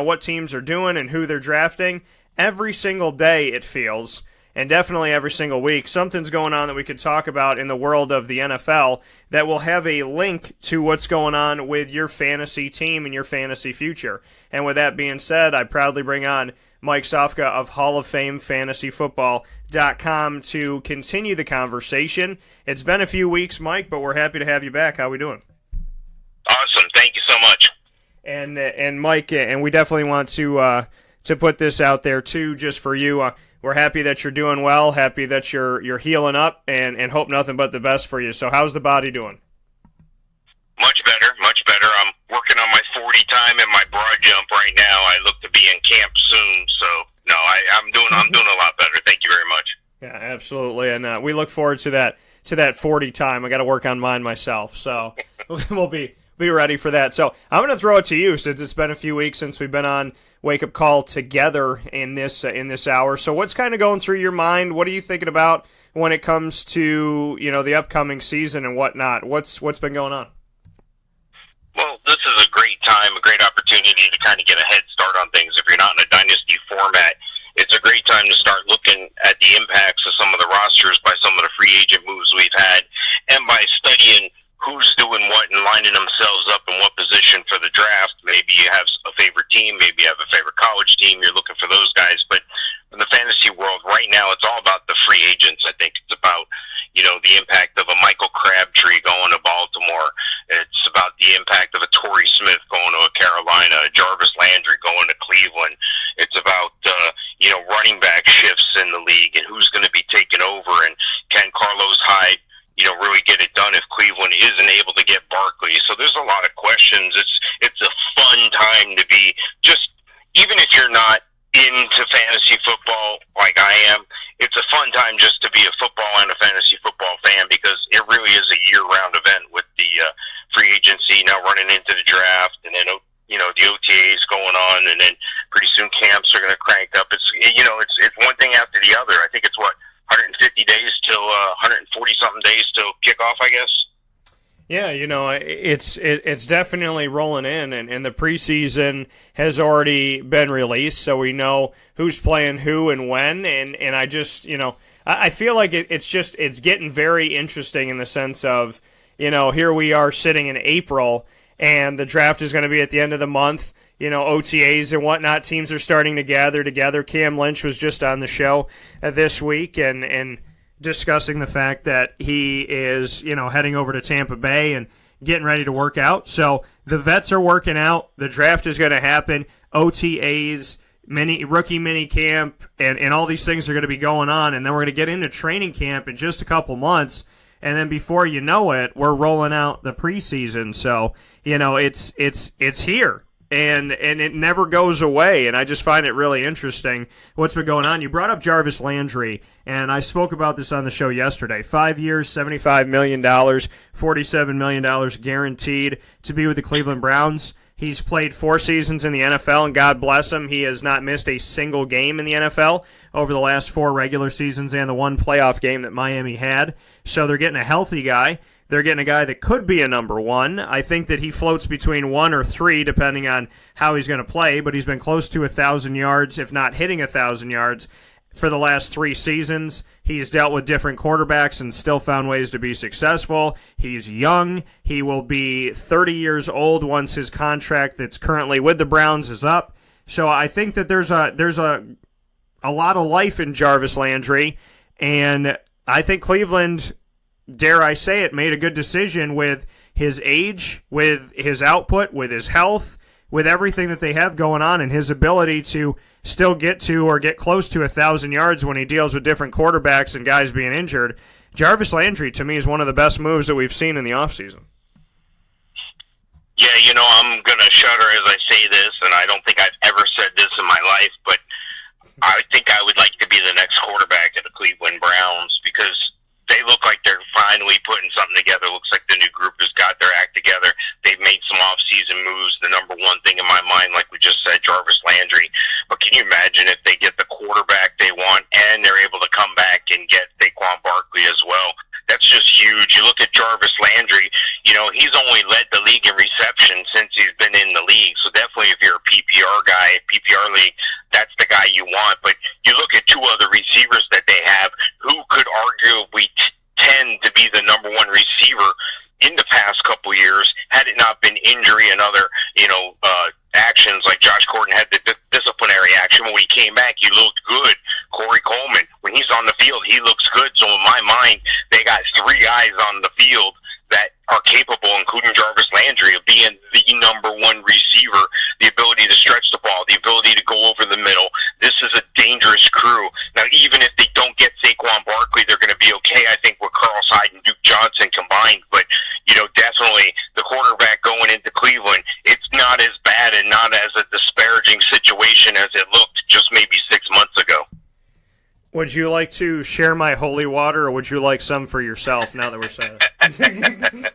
what teams are doing and who they're drafting. Every single day, it feels, and definitely every single week, something's going on that we could talk about in the world of the NFL that will have a link to what's going on with your fantasy team and your fantasy future. And with that being said, I proudly bring on Mike Sofka of Hall of Fame Fantasy Football.com to continue the conversation. It's been a few weeks, Mike, but we're happy to have you back. How are we doing? Awesome. Thank you so much. And Mike, and we definitely want to put this out there too, just for you. We're happy that you're doing well, happy that you're healing up, and hope nothing but the best for you. So how's the body doing? Much better, much better. I'm working on my 40 time and my broad jump right now. I look to be in camp soon, so no, I'm doing a lot better. Thank you very much. Yeah, absolutely, and we look forward to that 40 time. I got to work on mine myself, so we'll be ready for that. So I'm going to throw it to you since it's been a few weeks since we've been on Wake Up Call together in this hour. So what's kind of going through your mind? What are you thinking about when it comes to the upcoming season and whatnot? What's been going on? Well, this is a great time, a great opportunity to kind of get a head start on things if you're not in a dynasty format. it's a great time to start looking at the impacts of some of the rosters by some of the free agent moves we've had, and by studying who's doing what and lining themselves up in what position for the draft. Maybe you have a favorite team, maybe you have a favorite college team, you're looking for those guys. But in the fantasy world right now, it's all about the free agents. I think it's about, the impact of a Michael Crabtree going to Baltimore. It's about the impact of a Torrey Smith going to Carolina, a Jarvis Landry going to Cleveland. It's about, running back shifts in the league and who's going to be taken over, and can Carlos Hyde really get it done if Cleveland isn't able to get Barkley. So there's a lot of questions. It's a fun time to be, just even if you're not into fantasy football like I am, it's a fun time just to be a football and a fantasy football fan, because it really is a year-round event with the free agency now running into the draft, and then the OTAs going on, and then pretty soon camps are going to crank up. It's one thing after the other. I think it's 150 days till 140 something days till kickoff, I guess. Yeah, it's definitely rolling in, and the preseason has already been released, so we know who's playing who and when, and I just, I feel like it's getting very interesting in the sense of, here we are sitting in April, and the draft is going to be at the end of the month. OTAs and whatnot, teams are starting to gather together. Cam Lynch was just on the show this week and discussing the fact that he is, heading over to Tampa Bay and getting ready to work out. So the vets are working out. The draft is going to happen. OTAs, rookie mini camp, and all these things are going to be going on. And then we're going to get into training camp in just a couple months. And then before you know it, we're rolling out the preseason. So, it's here. And it never goes away, and I just find it really interesting what's been going on. You brought up Jarvis Landry, and I spoke about this on the show yesterday. 5 years, $75 million, $47 million guaranteed to be with the Cleveland Browns. He's played 4 seasons in the NFL, and God bless him, he has not missed a single game in the NFL over the last 4 regular seasons and the 1 playoff game that Miami had. So they're getting a healthy guy. They're getting a guy that could be a number 1. I think that he floats between 1 or 3, depending on how he's going to play, but he's been close to 1,000 yards, if not hitting 1,000 yards, for the last 3 seasons. He's dealt with different quarterbacks and still found ways to be successful. He's young. He will be 30 years old once his contract that's currently with the Browns is up. So I think that there's a lot of life in Jarvis Landry, and I think Cleveland, dare I say it, made a good decision with his age, with his output, with his health, with everything that they have going on, and his ability to still get to or get close to 1,000 yards when he deals with different quarterbacks and guys being injured. Jarvis Landry, to me, is one of the best moves that we've seen in the offseason. Yeah, I'm going to shudder as I say this, and I don't think I've ever said this in my life, but I think I would like to be the next quarterback of the Cleveland Browns, because they look like they're finally putting something together. Looks like the new group has got their act together. They've made some off-season moves. The number 1 thing in my mind, like we just said, Jarvis Landry. But can you imagine if they get the quarterback they want and they're able to come back and get Saquon Barkley as well? That's just huge. You look at Jarvis Landry, he's only led the league in reception since he's been in the league. So definitely if you're a PPR guy, PPR league, that's the guy you want. But you look at 2 other receivers that they have who could arguably tend to be the number 1 receiver in the past couple years, had it not been injury and other, actions. Like Josh Gordon had the disciplinary action. When he came back, he looked good. Corey Coleman, when he's on the field, he looks good. So in my mind, they got 3 guys on the field that are capable, including Jarvis Landry, of being the number 1 receiver, the ability to stretch the ball, the ability to go over the middle. This is a dangerous crew. Now, even if they don't get Saquon Barkley, they're going to be okay, I think, with Carlos Hyde and Duke Johnson combined. But, definitely the quarterback going into Cleveland, it's not as bad and not as a disparaging situation as it looked just maybe 6 months ago. Would you like to share my holy water, or would you like some for yourself now that we're saying it?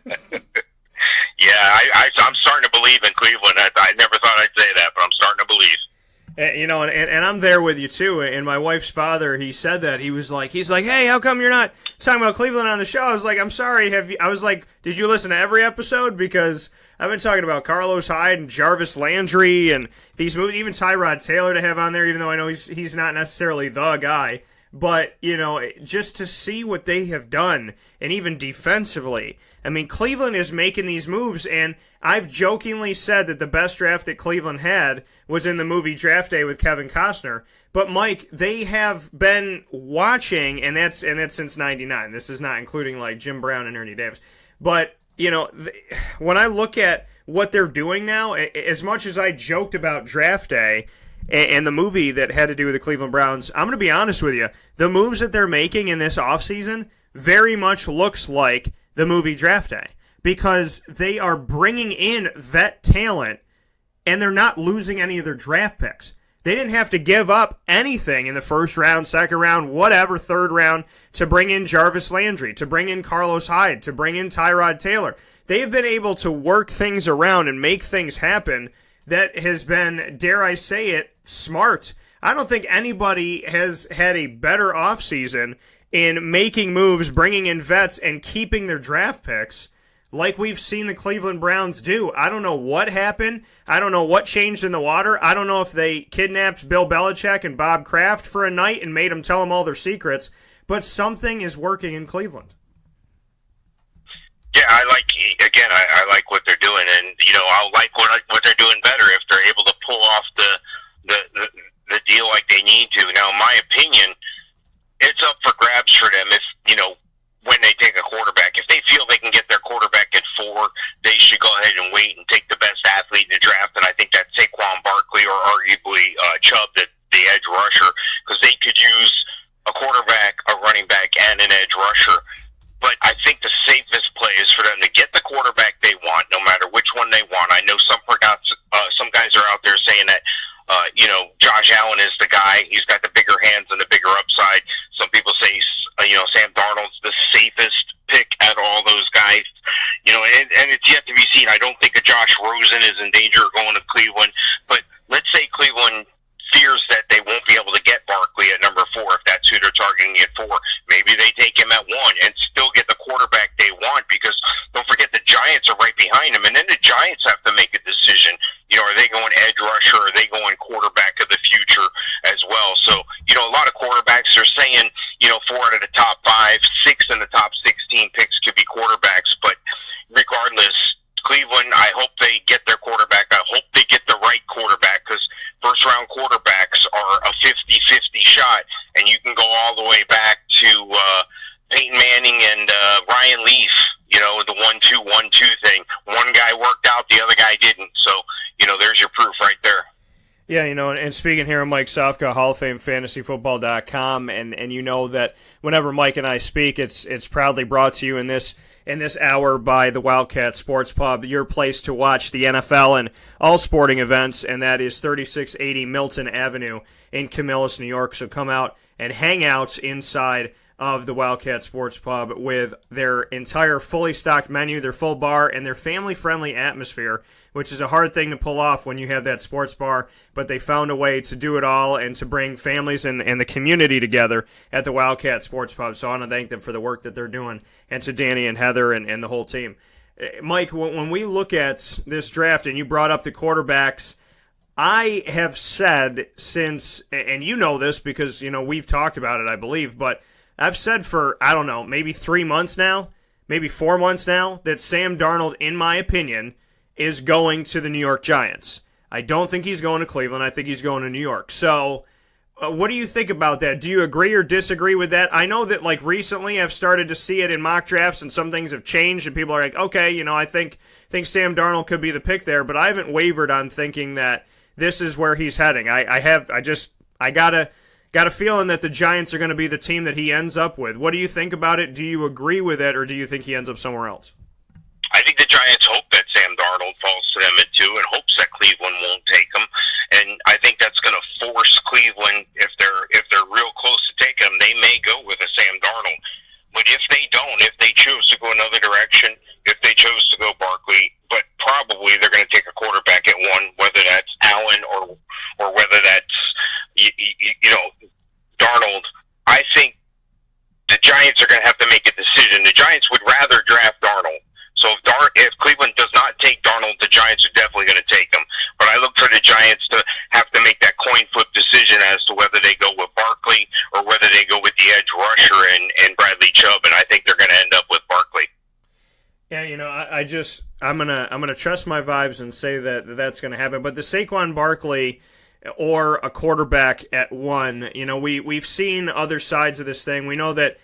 Yeah, I'm starting to believe in Cleveland. I never thought I'd say that, but I'm starting to believe. and I'm there with you too. And my wife's father, he said that he's like, hey, how come you're not talking about Cleveland on the show? I was like, I'm sorry. I was like, did you listen to every episode? Because I've been talking about Carlos Hyde and Jarvis Landry and these movies, even Tyrod Taylor to have on there, even though I know he's not necessarily the guy. But, just to see what they have done, and even defensively, I mean, Cleveland is making these moves, and I've jokingly said that the best draft that Cleveland had was in the movie Draft Day with Kevin Costner. But, Mike, they have been watching, and that's since '99. This is not including, like, Jim Brown and Ernie Davis. But, when I look at what they're doing now, as much as I joked about Draft Day and the movie that had to do with the Cleveland Browns, I'm going to be honest with you. The moves that they're making in this offseason very much looks like the movie Draft Day, because they are bringing in vet talent and they're not losing any of their draft picks. They didn't have to give up anything in the first round, second round, whatever, third round to bring in Jarvis Landry, to bring in Carlos Hyde, to bring in Tyrod Taylor. They have been able to work things around and make things happen that has been, dare I say it, smart. I don't think anybody has had a better offseason in making moves, bringing in vets, and keeping their draft picks like we've seen the Cleveland Browns do. I don't know what happened. I don't know what changed in the water. I don't know if they kidnapped Bill Belichick and Bob Kraft for a night and made them tell them all their secrets, but something is working in Cleveland. Yeah, I like what they're doing, and I'll like what they're doing better if they're able to pull off the deal like they need to. Now, in my opinion, it's up for grabs for them if when they take a quarterback. If they feel they can get their quarterback at 4, they should go ahead and wait and take the best athlete in the draft, and I think that's Saquon Barkley or arguably Chubb, the edge rusher, because they could use a quarterback, a running back, and an edge rusher. But I think the safest play is for them to get the quarterback they want, no matter which one they want. I know some guys are out there saying that, Josh Allen is the guy. He's got the bigger hands and the bigger upside. Some people say, Sam Darnold's the safest pick out of all those guys. And it's yet to be seen. I don't think a Josh Rosen is in danger of going to Cleveland. But let's say Cleveland fears that they won't be able to get Barkley at number 4 if that's who they're targeting at 4. Maybe they take him at 1 and still get the quarterback they want, because don't forget the Giants are right behind him, and then the Giants have to make a decision. Are they going edge rusher, or are they going quarterback of the future as well? So, a lot of quarterbacks are saying, 4 out of the top 5, 6 in the top 16 picks could be quarterbacks, but regardless, Cleveland, I hope they get their quarterback. I hope they get the right quarterback, because first-round quarterbacks are a 50-50 shot, and you can go all the way back to Peyton Manning and Ryan Leaf, the 1-2-1-2 thing. One guy worked out, the other guy didn't. So, there's your proof right there. Yeah, and speaking here of Mike Sofka, Hall of Fame FantasyFootball.com, and you know that whenever Mike and I speak, it's proudly brought to you in this hour by the Wildcat Sports Pub, your place to watch the NFL and all sporting events, and that is 3680 Milton Avenue in Camillus, New York. So come out and hang out inside of the Wildcat Sports Pub with their entire fully stocked menu, their full bar, and their family-friendly atmosphere, which is a hard thing to pull off when you have that sports bar, but they found a way to do it all and to bring families and the community together at the Wildcat Sports Pub. So I want to thank them for the work that they're doing, and to Danny and Heather and the whole team. Mike, when we look at this draft, and you brought up the quarterbacks, I have said since, and you know this because, we've talked about it, I believe, but I've said for, I don't know, maybe 3 months now, maybe 4 months now, that Sam Darnold, in my opinion, is going to the New York Giants. I don't think he's going to Cleveland. I think he's going to New York. So, what do you think about that? Do you agree or disagree with that? I know that, recently I've started to see it in mock drafts, and some things have changed, and people are like, okay, I think Sam Darnold could be the pick there, but I haven't wavered on thinking that this is where he's heading. I got a feeling that the Giants are going to be the team that he ends up with. What do you think about it? Do you agree with it, or do you think he ends up somewhere else? I think the Giants hope that Sam Darnold falls to them at 2 and hopes that Cleveland won't take him. And I think that's going to force Cleveland, if they're real close to taking him, they may go with a Sam Darnold. But if they don't, if they choose to go another direction, if they chose to go Barkley, but probably they're going to take a quarterback at 1, whether that's Allen or whether that's I'm gonna trust my vibes and say that that's gonna happen. But the Saquon Barkley or a quarterback at 1, we've seen other sides of this thing. We know that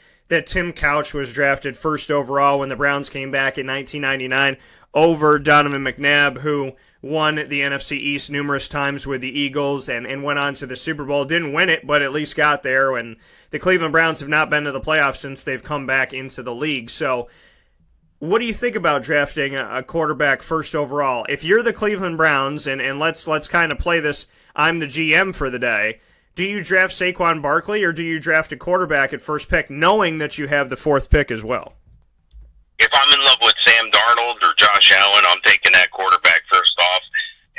Tim Couch was drafted first overall when the Browns came back in 1999 over Donovan McNabb, who won the NFC East numerous times with the Eagles and went on to the Super Bowl. Didn't win it, but at least got there. And the Cleveland Browns have not been to the playoffs since they've come back into the league. So what do you think about drafting a quarterback first overall? If you're the Cleveland Browns, and let's kind of play this, I'm the GM for the day, do you draft Saquon Barkley or do you draft a quarterback at first pick knowing that you have the 4th pick as well? If I'm in love with Sam Darnold or Josh Allen, I'm taking that quarterback first off.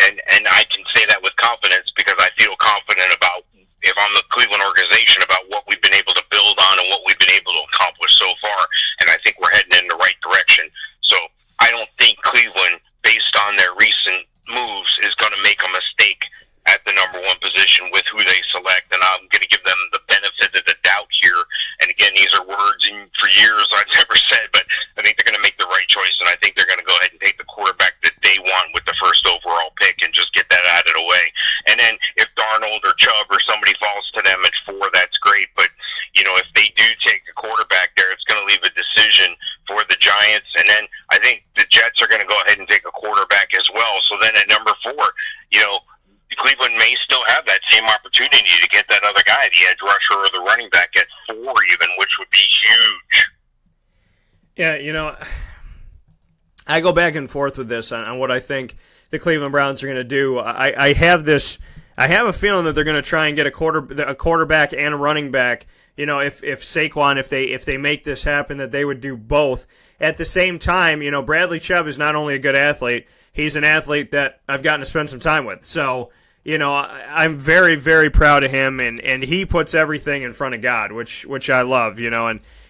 And I can say that with confidence because I feel confident about, if I'm the Cleveland organization, about what we've been able to build on and what we've been able to accomplish so far. And I think we're heading in the right direction. So I don't think Cleveland, based on their recent moves, is going to make a mistake at the number 1 position with who they select. And I'm going to give them the benefit of the doubt here. And again, these are words for years I've never said, but I think they're going to make the right choice. And I think they're going to go ahead and take the quarterback that they want with the first overall pick and just get that out of the way. And then if Darnold or Chubb or somebody falls to them at 4, that's great. But, if they do take a quarterback there, it's going to leave a decision for the Giants. And then I think the Jets are going to go ahead and take a quarterback as well. So then at number 4, Cleveland may still have that same opportunity to get that other guy, the edge rusher or the running back at 4 even, which would be huge. Yeah, I go back and forth with this on what I think the Cleveland Browns are going to do. I have a feeling that they're going to try and get a quarterback and a running back. If Saquon, if they make this happen, that they would do both. At the same time, Bradley Chubb is not only a good athlete, he's an athlete that I've gotten to spend some time with. So, I'm very, very proud of him, and he puts everything in front of God, which I love,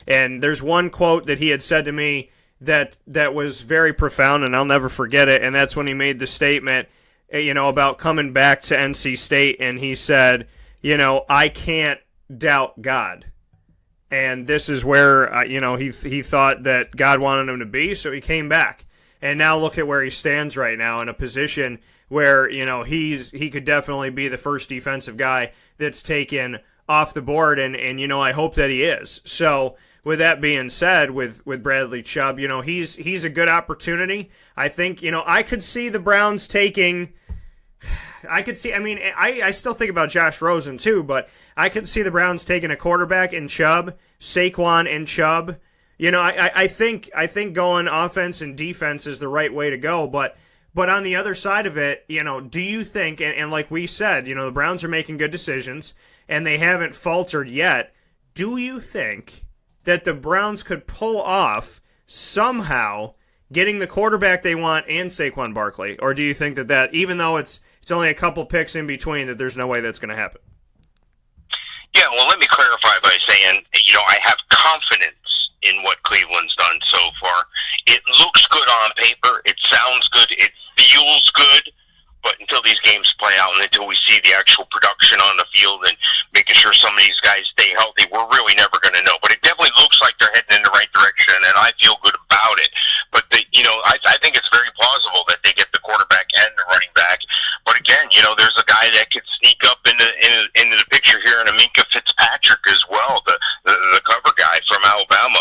and there's one quote that he had said to me that was very profound, and I'll never forget it, and that's when he made the statement, about coming back to NC State, and he said, I can't doubt God. And this is where, he thought that God wanted him to be, so he came back. And now look at where he stands right now in a position where, he could definitely be the first defensive guy that's taken off the board, and I hope that he is. So with that being said, with Bradley Chubb, he's a good opportunity. I think, I could see the Browns taking... I still think about Josh Rosen too, but I could see the Browns taking a quarterback in Chubb, Saquon and Chubb. I think going offense and defense is the right way to go, but on the other side of it, do you think, and like we said, the Browns are making good decisions, and they haven't faltered yet, do you think that the Browns could pull off somehow getting the quarterback they want and Saquon Barkley, or do you think that even though it's only a couple picks in between, that there's no way that's going to happen? Yeah, well, let me clarify by saying, I have confidence in what Cleveland's done so far. It looks good on paper. It sounds good. It feels good. But until these games play out and until we see the actual production on the field and making sure some of these guys stay healthy, we're really never going to know. But it definitely looks like they're heading in the right direction, and I feel good about it. But, I think it's very plausible that they get the quarterback and the running back. But again, there's a guy that could sneak up into the picture here in Aminka Fitzpatrick as well, the cover guy from Alabama.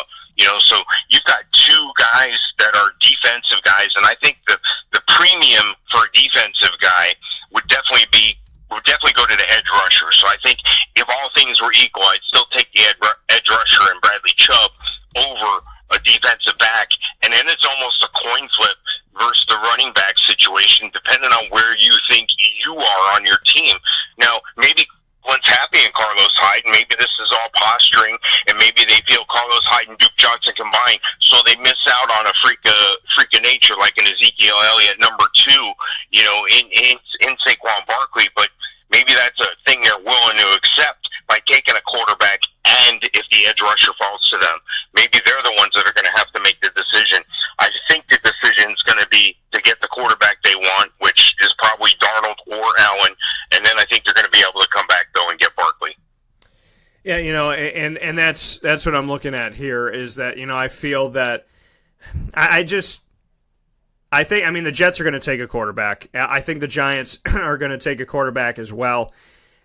So you've got 2 guys that are defensive guys, and I think the premium for a defensive guy would definitely go to the edge rusher. So I think if all things were equal, I'd still take the edge rusher and Bradley Chubb over a defensive back, and then it's almost a coin flip versus the running back situation, depending on where you think you are on your team. Now, maybe one's happy in Carlos Hyde, and maybe this is all posturing, and maybe they feel Carlos Hyde and Duke Johnson combined, so they miss out on a freak of nature like an Ezekiel Elliott number 2, in Saquon Barkley. But maybe that's a thing they're willing to accept by taking a quarterback, and if the edge rusher falls to them, maybe they're the ones that are going to have to make the decision. I think the decision is going to be to get the quarterback they want, which is probably Darnold or Allen, and then I think they're going to be able to come back, though, and get Barkley. Yeah, and that's what I'm looking at here is that, I feel that I just I mean, the Jets are going to take a quarterback. I think the Giants are going to take a quarterback as well.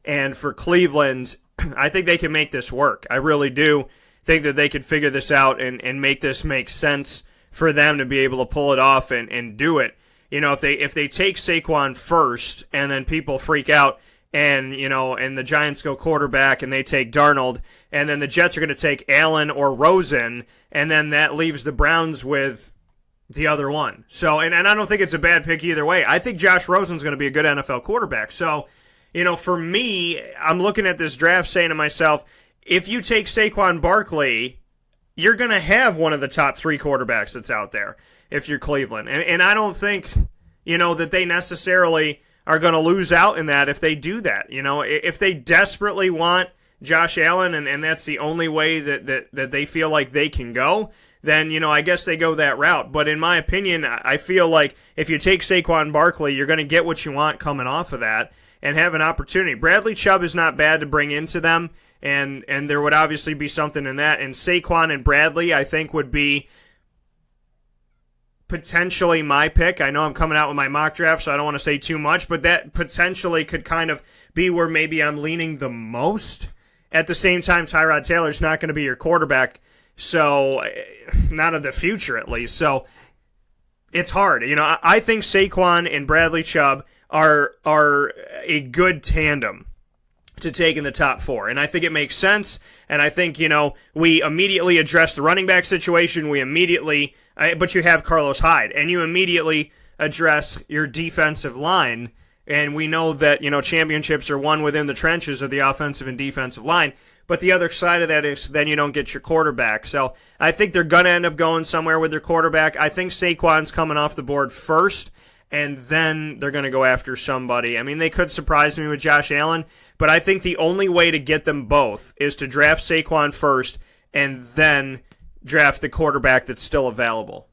And for Cleveland, I think they can make this work. I really do think that they could figure this out and make this make sense for them to be able to pull it off and do it. You know, if they take Saquon first and then people freak out and the Giants go quarterback and they take Darnold, and then the Jets are going to take Allen or Rosen, and then that leaves the Browns with the other one. So, and I don't think it's a bad pick either way. I think Josh Rosen's going to be a good NFL quarterback. So, for me, I'm looking at this draft saying to myself, if you take Saquon Barkley, you're going to have one of the top 3 quarterbacks that's out there if you're Cleveland. And I don't think, that they necessarily are going to lose out in that if they do that. If they desperately want Josh Allen and that's the only way that they feel like they can go, then, I guess they go that route. But in my opinion, I feel like if you take Saquon Barkley, you're going to get what you want coming off of that and have an opportunity. Bradley Chubb is not bad to bring into them, and there would obviously be something in that. And Saquon and Bradley, I think, would be potentially my pick. I know I'm coming out with my mock draft, so I don't want to say too much, but that potentially could kind of be where maybe I'm leaning the most. At the same time, Tyrod Taylor's not going to be your quarterback, so not of the future at least. So it's hard. I think Saquon and Bradley Chubb are a good tandem to take in the top 4. And I think it makes sense. And I think, we immediately address the running back situation. But you have Carlos Hyde, and you immediately address your defensive line. And we know that, championships are won within the trenches of the offensive and defensive line. But the other side of that is then you don't get your quarterback. So I think they're going to end up going somewhere with their quarterback. I think Saquon's coming off the board first, and then they're going to go after somebody. I mean, they could surprise me with Josh Allen, but I think the only way to get them both is to draft Saquon first and then draft the quarterback that's still available.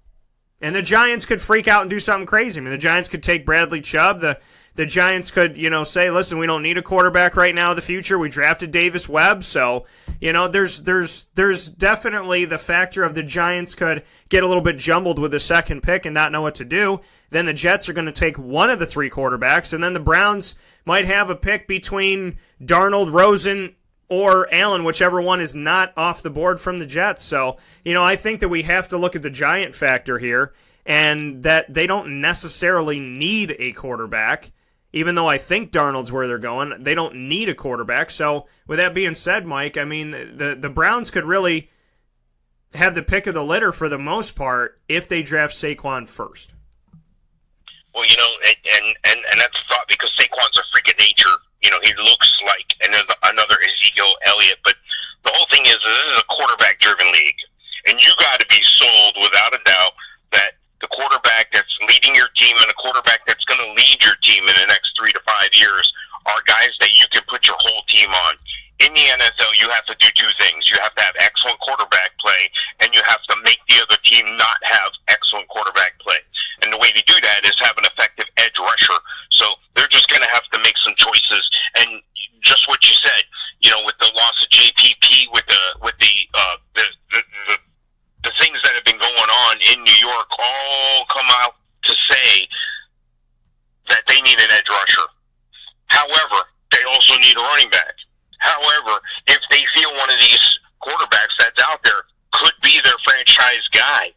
And the Giants could freak out and do something crazy. I mean, the Giants could take Bradley Chubb. The Giants could, say, listen, we don't need a quarterback right now in the future. We drafted Davis Webb. So, there's definitely the factor of the Giants could get a little bit jumbled with the second pick and not know what to do. Then the Jets are going to take one of the 3 quarterbacks, and then the Browns might have a pick between Darnold, Rosen, or Allen, whichever one is not off the board from the Jets. So, I think that we have to look at the Giant factor here, and that they don't necessarily need a quarterback. Even though I think Darnold's where they're going, they don't need a quarterback. So, with that being said, Mike, I mean, the Browns could really have the pick of the litter for the most part if they draft Saquon first. Well, and that's a thought because Saquon's a freak of nature. He looks like another Ezekiel Elliott, but the whole thing is this is a quarterback-driven league, and you got to be sold without a doubt that the quarterback that's leading your team and the quarterback that's going to lead your team in the next 3 to 5 years are guys that you can put your whole team on. In the NFL, you have to do 2 things. You have to have excellent quarterback play, and you have to make the other team not have excellent quarterback play. And the way to do that is have an effective edge rusher. So they're just going to have to make some choices. And just what you said, with the loss of JPP, with the things that have been going on in New York, all come out to say that they need an edge rusher. However, they also need a running back. However, if they feel one of these quarterbacks that's out there could be their franchise guy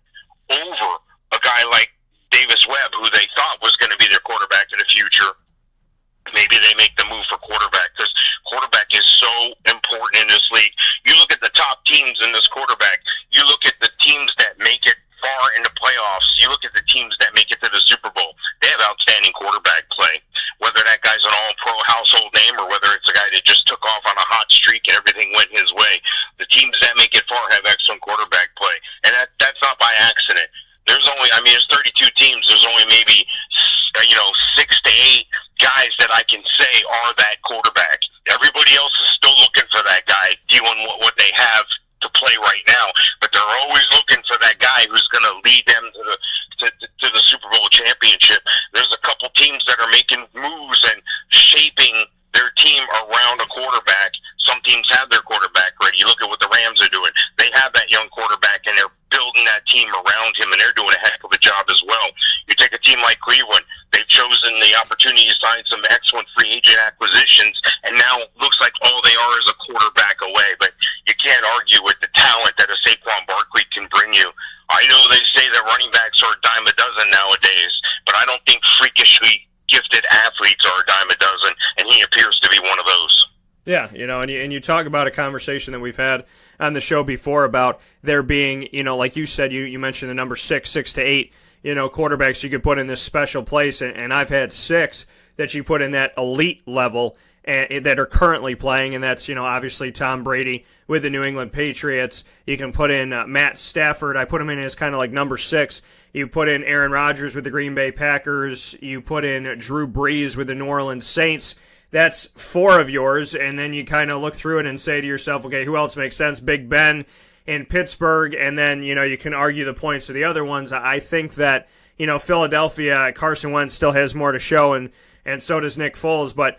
over a guy like Davis Webb, who they thought was going to be their quarterback in the future, maybe they make the move for quarterback because quarterback is so important in this league. You look at the top teams in this quarterback. You look at the teams that make it far in the playoffs. You look at the teams that make it to the Super Bowl. They have outstanding quarterback play. Whether that guy's an all-pro household name or whether it's a guy that just took off on a hot streak and everything went his way, the teams that make it far have excellent quarterback play. And that's not by accident. There's 32 teams. There's only maybe, 6 to 8 guys that I can say are that quarterback. Everybody else is still looking for that guy, doing what they have to play right now. But they're always looking for that guy who's going to lead them to the Super Bowl championship. There's a couple teams that are making moves and shaping their team around a quarterback. Some teams have their quarterback ready. You look at what the Rams are doing. They have that young quarterback, and they're building that team around him, and they're doing a heck of a job as well. You take a team like Cleveland, they've chosen the opportunity to sign some excellent free agent acquisitions, and now looks like all they are is a quarterback away. But you can't argue with the talent that a Saquon Barkley can bring you. I know they say that running backs are a dime a dozen nowadays, but I don't think freakishly gifted athletes are a dime a dozen, and he appears to be one of those. Yeah, and you talk about a conversation that we've had on the show before about there being, like you said, you mentioned the number 6 to 8, quarterbacks you could put in this special place, and I've had 6 that you put in that elite level that are currently playing, and that's, obviously Tom Brady with the New England Patriots. You can put in Matt Stafford. I put him in as kind of like number 6. You put in Aaron Rodgers with the Green Bay Packers. You put in Drew Brees with the New Orleans Saints. That's 4 of yours, and then you kind of look through it and say to yourself, okay, who else makes sense? Big Ben in Pittsburgh, and then, you can argue the points of the other ones. I think that, Philadelphia, Carson Wentz still has more to show, and so does Nick Foles, but,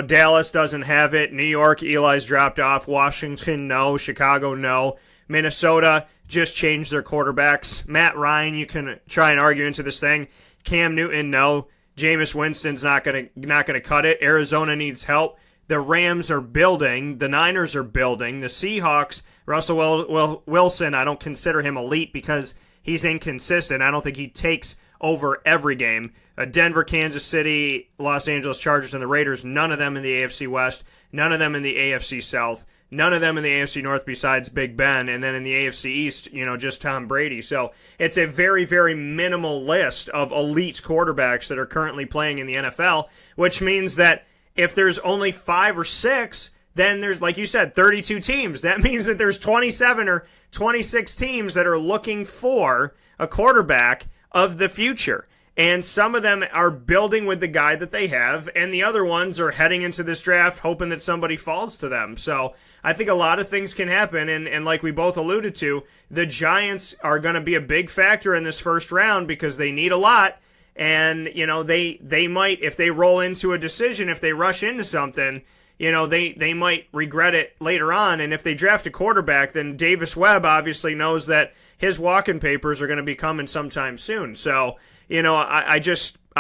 Dallas doesn't have it. New York, Eli's dropped off. Washington, no. Chicago, no. Minnesota just changed their quarterbacks. Matt Ryan, you can try and argue into this thing. Cam Newton, no. Jameis Winston's not gonna cut it. Arizona needs help. The Rams are building. The Niners are building. The Seahawks, Russell Wilson, I don't consider him elite because he's inconsistent. I don't think he takes over every game. Denver, Kansas City, Los Angeles Chargers, and the Raiders, none of them in the AFC West, none of them in the AFC South, none of them in the AFC North besides Big Ben, and then in the AFC East, just Tom Brady. So it's a very, very minimal list of elite quarterbacks that are currently playing in the NFL, which means that if there's only 5 or 6, then there's, like you said, 32 teams. That means that there's 27 or 26 teams that are looking for a quarterback of the future. And some of them are building with the guy that they have, and the other ones are heading into this draft hoping that somebody falls to them. So I think a lot of things can happen, and like we both alluded to, the Giants are going to be a big factor in this first round because they need a lot, and, they might, if they roll into a decision, if they rush into something, they might regret it later on, and if they draft a quarterback, then Davis Webb obviously knows that his walk-in papers are going to be coming sometime soon. So, I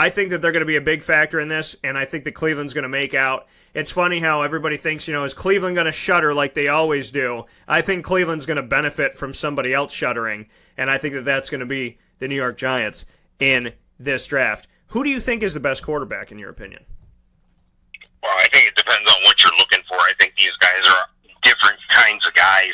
think that they're going to be a big factor in this, and I think that Cleveland's going to make out. It's funny how everybody thinks, is Cleveland going to shutter like they always do? I think Cleveland's going to benefit from somebody else shuttering, and I think that that's going to be the New York Giants in this draft. Who do you think is the best quarterback, in your opinion? Well, I think it depends on what you're looking for. I think these guys are different kinds of guys.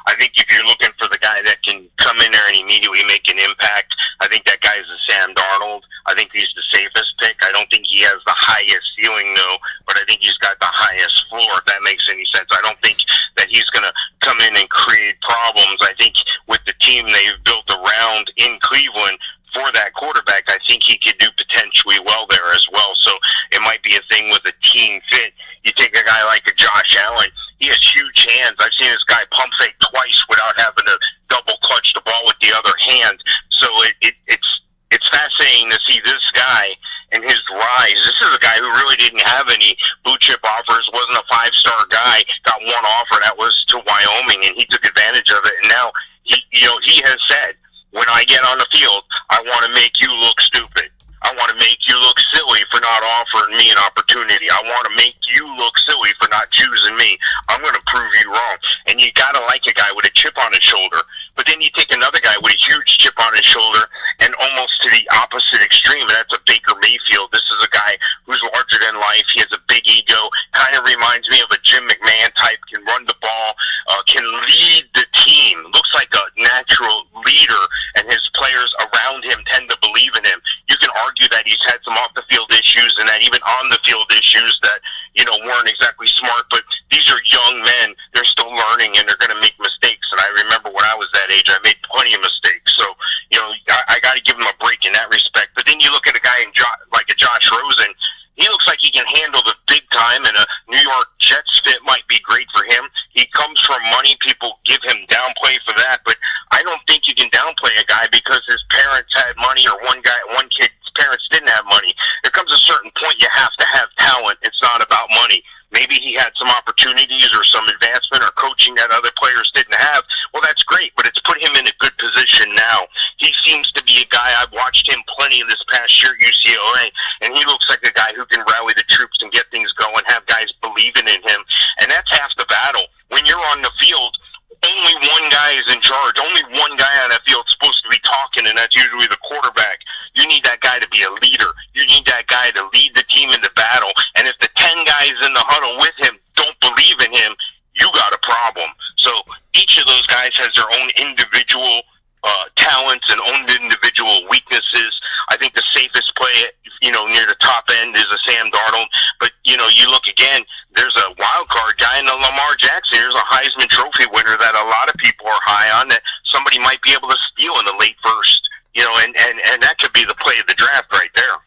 I think if you're looking for the guy that can come in there and immediately make an impact, I think that guy's a Sam Darnold. I think he's the safest pick. I don't think he has the highest ceiling, though, but I think he's got the highest floor, if that makes any sense. I don't think that he's going to come in and create problems. I think with the team they've built around in Cleveland for that quarterback, I think he could do potentially well there as well. So it might be a thing with a team fit. You take a guy like a Josh Allen, he has huge hands. I've seen this guy pump fake twice without having to double clutch the ball with the other hand. So it's fascinating to see this guy and his rise. This is a guy who really didn't have any blue chip offers, wasn't a 5-star guy, got one offer, that was to Wyoming, and he took advantage of it. And now he has said, when I get on the field, I want to make you look stupid. I want to make you look silly for not offering me an opportunity. I want to make you look silly for not choosing me. I'm going to prove you wrong. And you got to like a guy with a chip on his shoulder. But then you take another guy with a huge chip on his shoulder and almost to the opposite extreme, and that's a Baker Mayfield. This is a guy who's larger than life. He has a big ego. Kind of reminds me of a Jim McMahon type, can run the ball, can lead the team. Looks like a natural leader, and his players around him tend to believe in him. You can argue that he's had some off-the-field issues and that even on-the-field issues that, weren't exactly smart, but these are young men. They're still learning, and they're going to make mistakes. And I remember when I was that age, I made plenty of mistakes. So, I got to give him a break in that respect. But then you look at a guy like a Josh Rosen. He looks like he can handle the big time, and a New York Jets fit might be great for him. He comes from money. People give him downplay for that, but I don't think you can downplay a guy because his parents had money or one kid's parents didn't have money. There comes a certain point you have to have talent. It's not about money. Maybe he had some opportunities or some this past year at UCLA, and he looks like a guy who can rally the troops and get things going, have guys believing in him, and that's half the battle. When you're on the field, only one guy is in charge. Only one guy on that field is supposed to be talking, and that's usually the quarterback. You need that guy to be a leader. You need that guy to lead the team into battle. And if the 10 guys in the huddle with him don't believe in him, you got a problem. So each of those guys has their own individual talents and own individual weaknesses. I think the safest play, near the top end is a Sam Darnold. But, you look again, there's a wild card guy in the Lamar Jackson. There's a Heisman Trophy winner that a lot of people are high on that somebody might be able to steal in the late first. And that could be the play of the draft right there.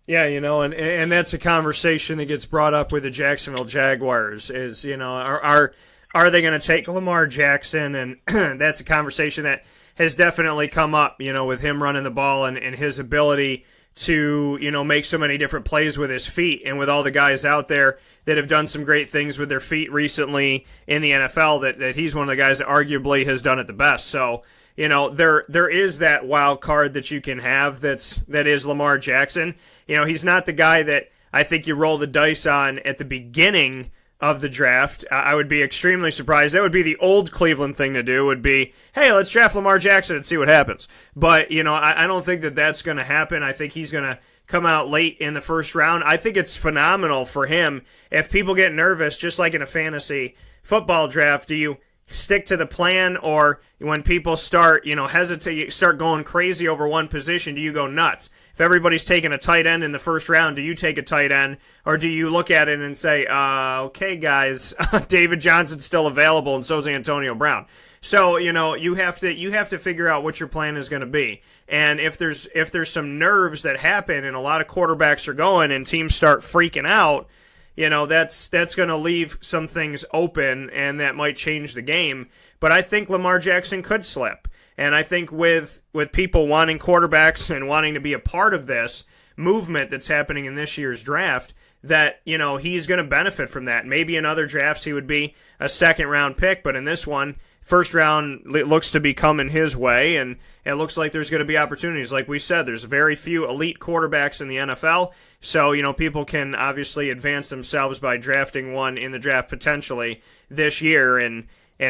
Yeah, and that's a conversation that gets brought up with the Jacksonville Jaguars is, are they going to take Lamar Jackson? And that's a conversation that has definitely come up, with him running the ball and his ability to, make so many different plays with his feet, and with all the guys out there that have done some great things with their feet recently in the NFL, that he's one of the guys that arguably has done it the best. So, there is that wild card that you can have that is Lamar Jackson. He's not the guy that I think you roll the dice on at the beginning of the draft. I would be extremely surprised. That would be the old Cleveland thing to do, would be, hey, let's draft Lamar Jackson and see what happens. But, I don't think that that's going to happen. I think he's going to come out late in the first round. I think it's phenomenal for him. If people get nervous, just like in a fantasy football draft, do you stick to the plan, or when people start, hesitate, start going crazy over one position, do you go nuts? If everybody's taking a tight end in the first round, do you take a tight end, or do you look at it and say, okay, guys, David Johnson's still available, and so's Antonio Brown? So, you have to figure out what your plan is going to be. And if there's some nerves that happen, and a lot of quarterbacks are going, and teams start freaking out, that's going to leave some things open, and that might change the game. But I think Lamar Jackson could slip. And I think with people wanting quarterbacks and wanting to be a part of this movement that's happening in this year's draft, that, he's going to benefit from that. Maybe in other drafts he would be a second-round pick, but in this one, first round looks to be coming his way, and it looks like there's going to be opportunities. Like we said, there's very few elite quarterbacks in the NFL, so, people can obviously advance themselves by drafting one in the draft potentially this year and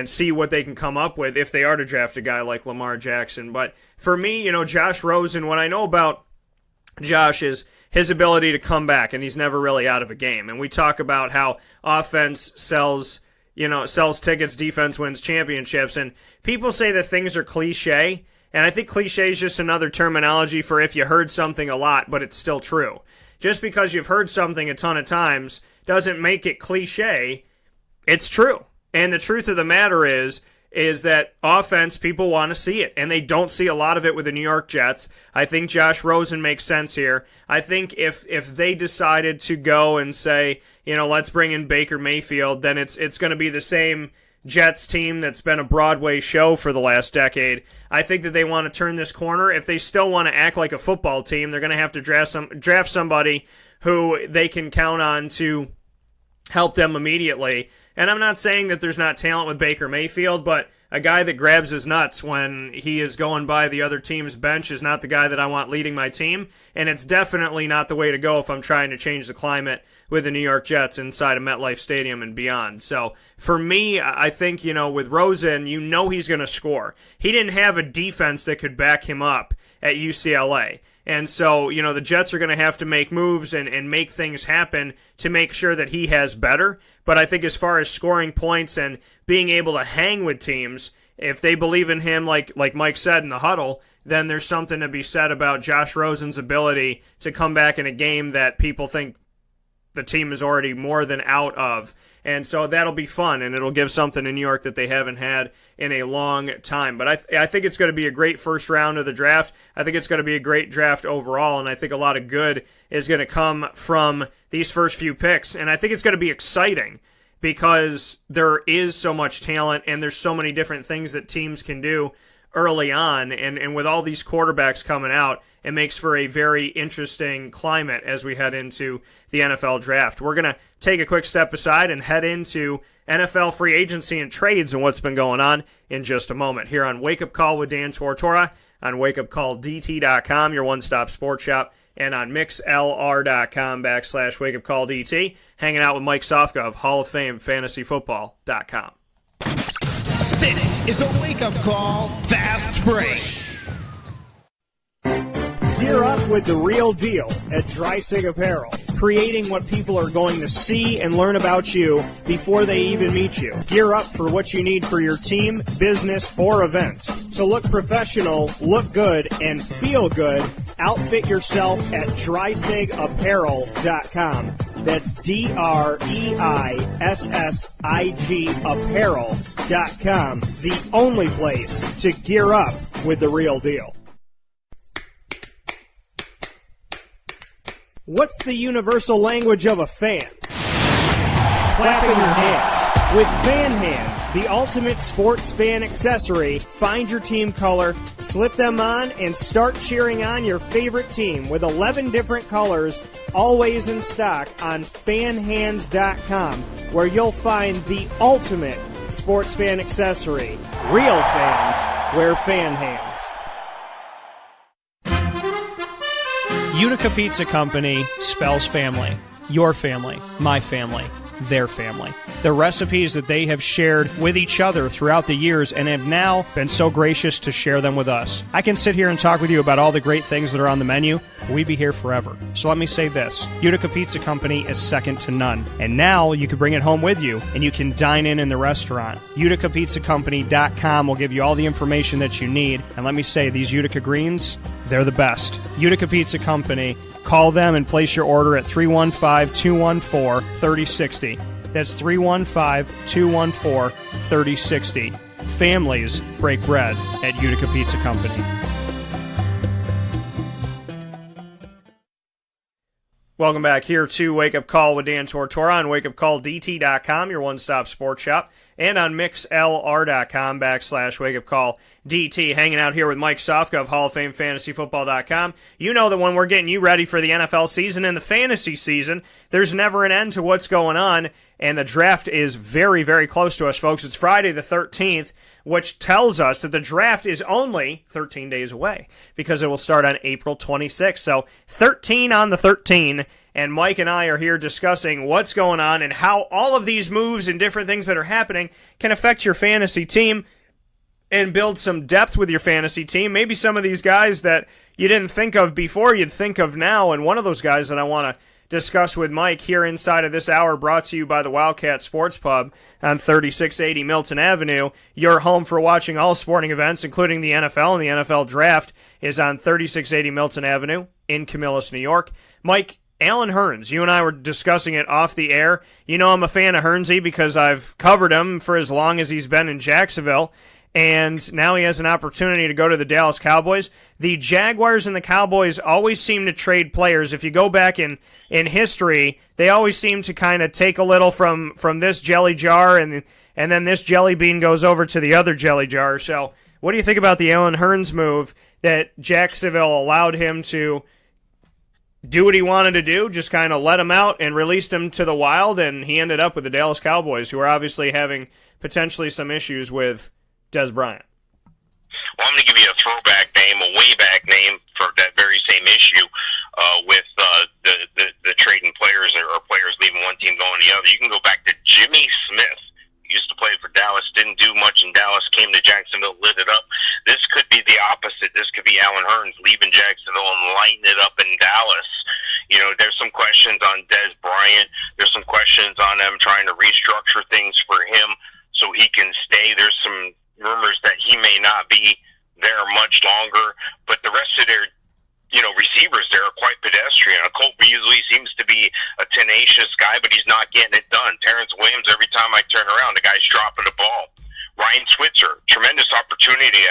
see what they can come up with if they are to draft a guy like Lamar Jackson. But for me, Josh Rosen, what I know about Josh is his ability to come back, and he's never really out of a game. And we talk about how offense sells tickets, defense wins championships, and people say that things are cliche, and I think cliche is just another terminology for if you heard something a lot, but it's still true. Just because you've heard something a ton of times doesn't make it cliche. It's true. And the truth of the matter is that offense, people want to see it, and they don't see a lot of it with the New York Jets. I think Josh Rosen makes sense here. I think if they decided to go and say, let's bring in Baker Mayfield, then it's going to be the same Jets team that's been a Broadway show for the last decade. I think that they want to turn this corner. If they still want to act like a football team, they're going to have to draft somebody who they can count on to help them immediately. And I'm not saying that there's not talent with Baker Mayfield, but a guy that grabs his nuts when he is going by the other team's bench is not the guy that I want leading my team, and it's definitely not the way to go if I'm trying to change the climate with the New York Jets inside of MetLife Stadium and beyond. So for me, I think, with Rosen, he's going to score. He didn't have a defense that could back him up at UCLA. And so, the Jets are going to have to make moves and make things happen to make sure that he has better. But I think as far as scoring points and being able to hang with teams, if they believe in him, like Mike said in the huddle, then there's something to be said about Josh Rosen's ability to come back in a game that people think the team is already more than out of. And so that'll be fun, and it'll give something in New York that they haven't had in a long time. But I think it's going to be a great first round of the draft. I think it's going to be a great draft overall, and I think a lot of good is going to come from these first few picks. And I think it's going to be exciting because there is so much talent, and there's so many different things that teams can do early on. And with all these quarterbacks coming out, it makes for a very interesting climate as we head into the NFL draft. We're going to take a quick step aside and head into NFL free agency and trades and what's been going on in just a moment here on Wake Up Call with Dan Tortora on wakeupcalldt.com, your one-stop sports shop, and on mixlr.com/wakeupcalldt. Hanging out with Mike Sofka of Hall of Fame fantasyfootball.com. This is a wake-up call fast break. Gear up with the real deal at Triche Apparel, creating what people are going to see and learn about you before they even meet you. Gear up for what you need for your team, business, or event. To look professional, look good, and feel good, outfit yourself at TriSigApparel.com. That's DREISSIG Apparel.com. The only place to gear up with the real deal. What's the universal language of a fan? Clapping your hands. With Fan Hands, the ultimate sports fan accessory, find your team color, slip them on, and start cheering on your favorite team with 11 different colors, always in stock on fanhands.com, where you'll find the ultimate sports fan accessory. Real fans wear Fan Hands. Utica Pizza Company spells family. Your family, my family, their family. The recipes that they have shared with each other throughout the years and have now been so gracious to share them with us. I can sit here and talk with you about all the great things that are on the menu, but we'd be here forever. So let me say this. Utica Pizza Company is second to none. And now you can bring it home with you and you can dine in the restaurant. UticaPizzaCompany.com will give you all the information that you need. And let me say, these Utica greens, they're the best. Utica Pizza Company. Call them and place your order at 315-214-3060. That's 315-214-3060. Families break bread at Utica Pizza Company. Welcome back here to Wake Up Call with Dan Tortora on wakeupcalldt.com, your one-stop sports shop, and on mixlr.com/wakeupcalldt. Hanging out here with Mike Sofka of Hall of Fame fantasyfootball.com. You know that when we're getting you ready for the NFL season and the fantasy season, there's never an end to what's going on, and the draft is very, very close to us, folks. It's Friday the 13th, which tells us that the draft is only 13 days away because it will start on April 26th. So 13 on the 13, and Mike and I are here discussing what's going on and how all of these moves and different things that are happening can affect your fantasy team and build some depth with your fantasy team. Maybe some of these guys that you didn't think of before, you'd think of now, and one of those guys that I want to discuss with Mike here inside of this hour, brought to you by the Wildcat Sports Pub on 3680 Milton Avenue. Your home for watching all sporting events, including the NFL, and the NFL Draft is on 3680 Milton Avenue in Camillus, New York. Mike, Alan Hearns, you and I were discussing it off the air. You know I'm a fan of Hearnsy because I've covered him for as long as he's been in Jacksonville, and now he has an opportunity to go to the Dallas Cowboys. The Jaguars and the Cowboys always seem to trade players. If you go back in history, they always seem to kind of take a little from this jelly jar, and then this jelly bean goes over to the other jelly jar. So what do you think about the Alan Hearns move that Jacksonville allowed him to do what he wanted to do, just kind of let him out and released him to the wild, and he ended up with the Dallas Cowboys, who are obviously having potentially some issues with Des Bryant? Well, I'm going to give you a throwback name, a way back name for that very same issue with the trading players or players leaving one team going to the other. You can go back to Jimmy Smith. He used to play for Dallas, didn't do much in Dallas, came to Jacksonville, lit it up. This could be the opposite. This could be Alan Hearns leaving Jacksonville and lighting it up in Dallas. You know, there's some questions on Des Bryant. There's some questions on them trying to restructure things for him so he can stay. There's some rumors that he may not be there much longer, but the rest of their, receivers there are quite pedestrian. Colt Beasley seems to be a tenacious guy, but he's not getting it done. Terrence Williams, every time I turn around, the guy's dropping the ball. Ryan Switzer, tremendous opportunity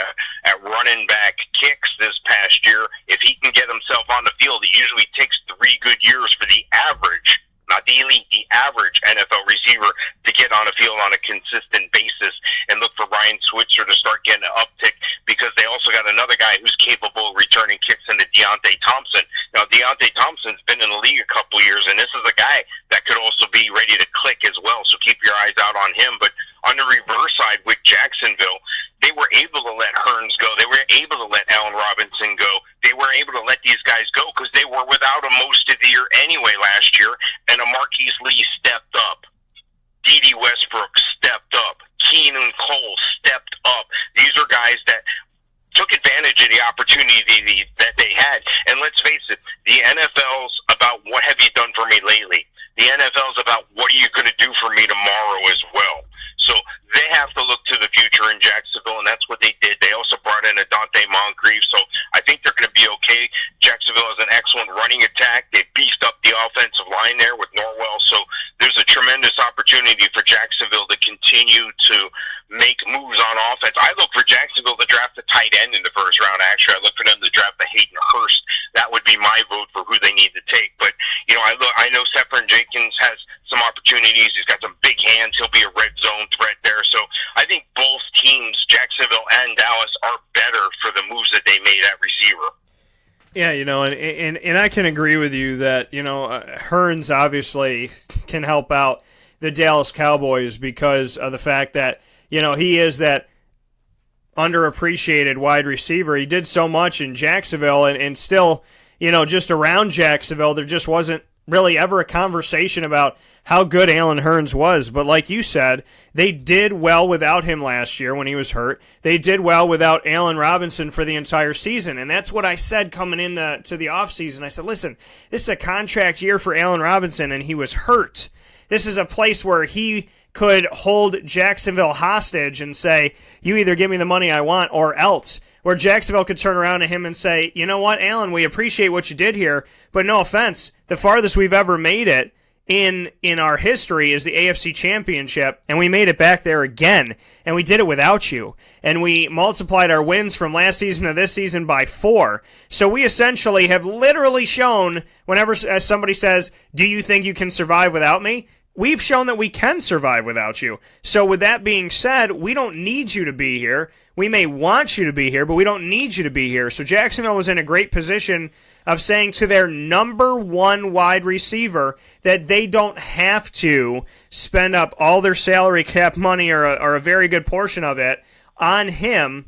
at running back kicks this past year. If he can get himself on the field, it usually takes 3 good years for the average, not the elite, the average NFL receiver to get on the field on a consistent basis, and look for Ryan Switzer to start getting an uptick, because they also got another guy who's capable of returning kicks in the Deontay Thompson. Now, Deontay Thompson's been in the league a couple years, and this is a guy that could also be ready to click as well, so keep your eyes out on him. But on the reverse side with Jacksonville, they they were able to let Hearns go. They were able to let Allen Robinson go. They were able to let these guys go because they were without him most of the year anyway last year, and a Marquise Lee stepped up. D.D. Westbrook stepped up. Keenan Cole stepped up. These are guys that took advantage of the opportunity that they had. And let's face it, the NFL's about what have you done for me lately. The NFL's about what are you going to do for me tomorrow as well. So they have to look to the future in Jacksonville, and that's what they did. They also brought in a Dante Moncrief, so I think they're going to be okay. Jacksonville has an excellent running attack. They beefed up the offensive line there with Norwell, so there's a tremendous opportunity for Jacksonville to continue to make moves on offense. I look for Jacksonville to draft a tight end in the first round, actually. I look for them to draft a Hayden Hurst. That would be my vote for who they need to take. But, you know, I know Seferian Jenkins has some opportunities. He's got some big hands. He'll be a red zone threat there. So I think both teams, Jacksonville and Dallas, are better for the moves that they made at receiver. Yeah, you know, and I can agree with you that, you know, Hearns obviously can help out the Dallas Cowboys because of the fact that, you know, he is that underappreciated wide receiver. He did so much in Jacksonville, and still, you know, just around Jacksonville, there just wasn't really ever a conversation about how good Allen Hearns was. But like you said, they did well without him last year when he was hurt. They did well without Allen Robinson for the entire season. And that's what I said coming into the offseason. I said, listen, this is a contract year for Allen Robinson, and he was hurt. This is a place where he could hold Jacksonville hostage and say, you either give me the money I want or else. Where Jacksonville could turn around to him and say, you know what, Allen, we appreciate what you did here, but no offense, the farthest we've ever made it in our history is the AFC Championship, and we made it back there again, and we did it without you. And we multiplied our wins from last season to this season by 4. So we essentially have literally shown, whenever somebody says, do you think you can survive without me? We've shown that we can survive without you. So with that being said, we don't need you to be here. We may want you to be here, but we don't need you to be here. So Jacksonville was in a great position of saying to their number one wide receiver that they don't have to spend up all their salary cap money or a very good portion of it on him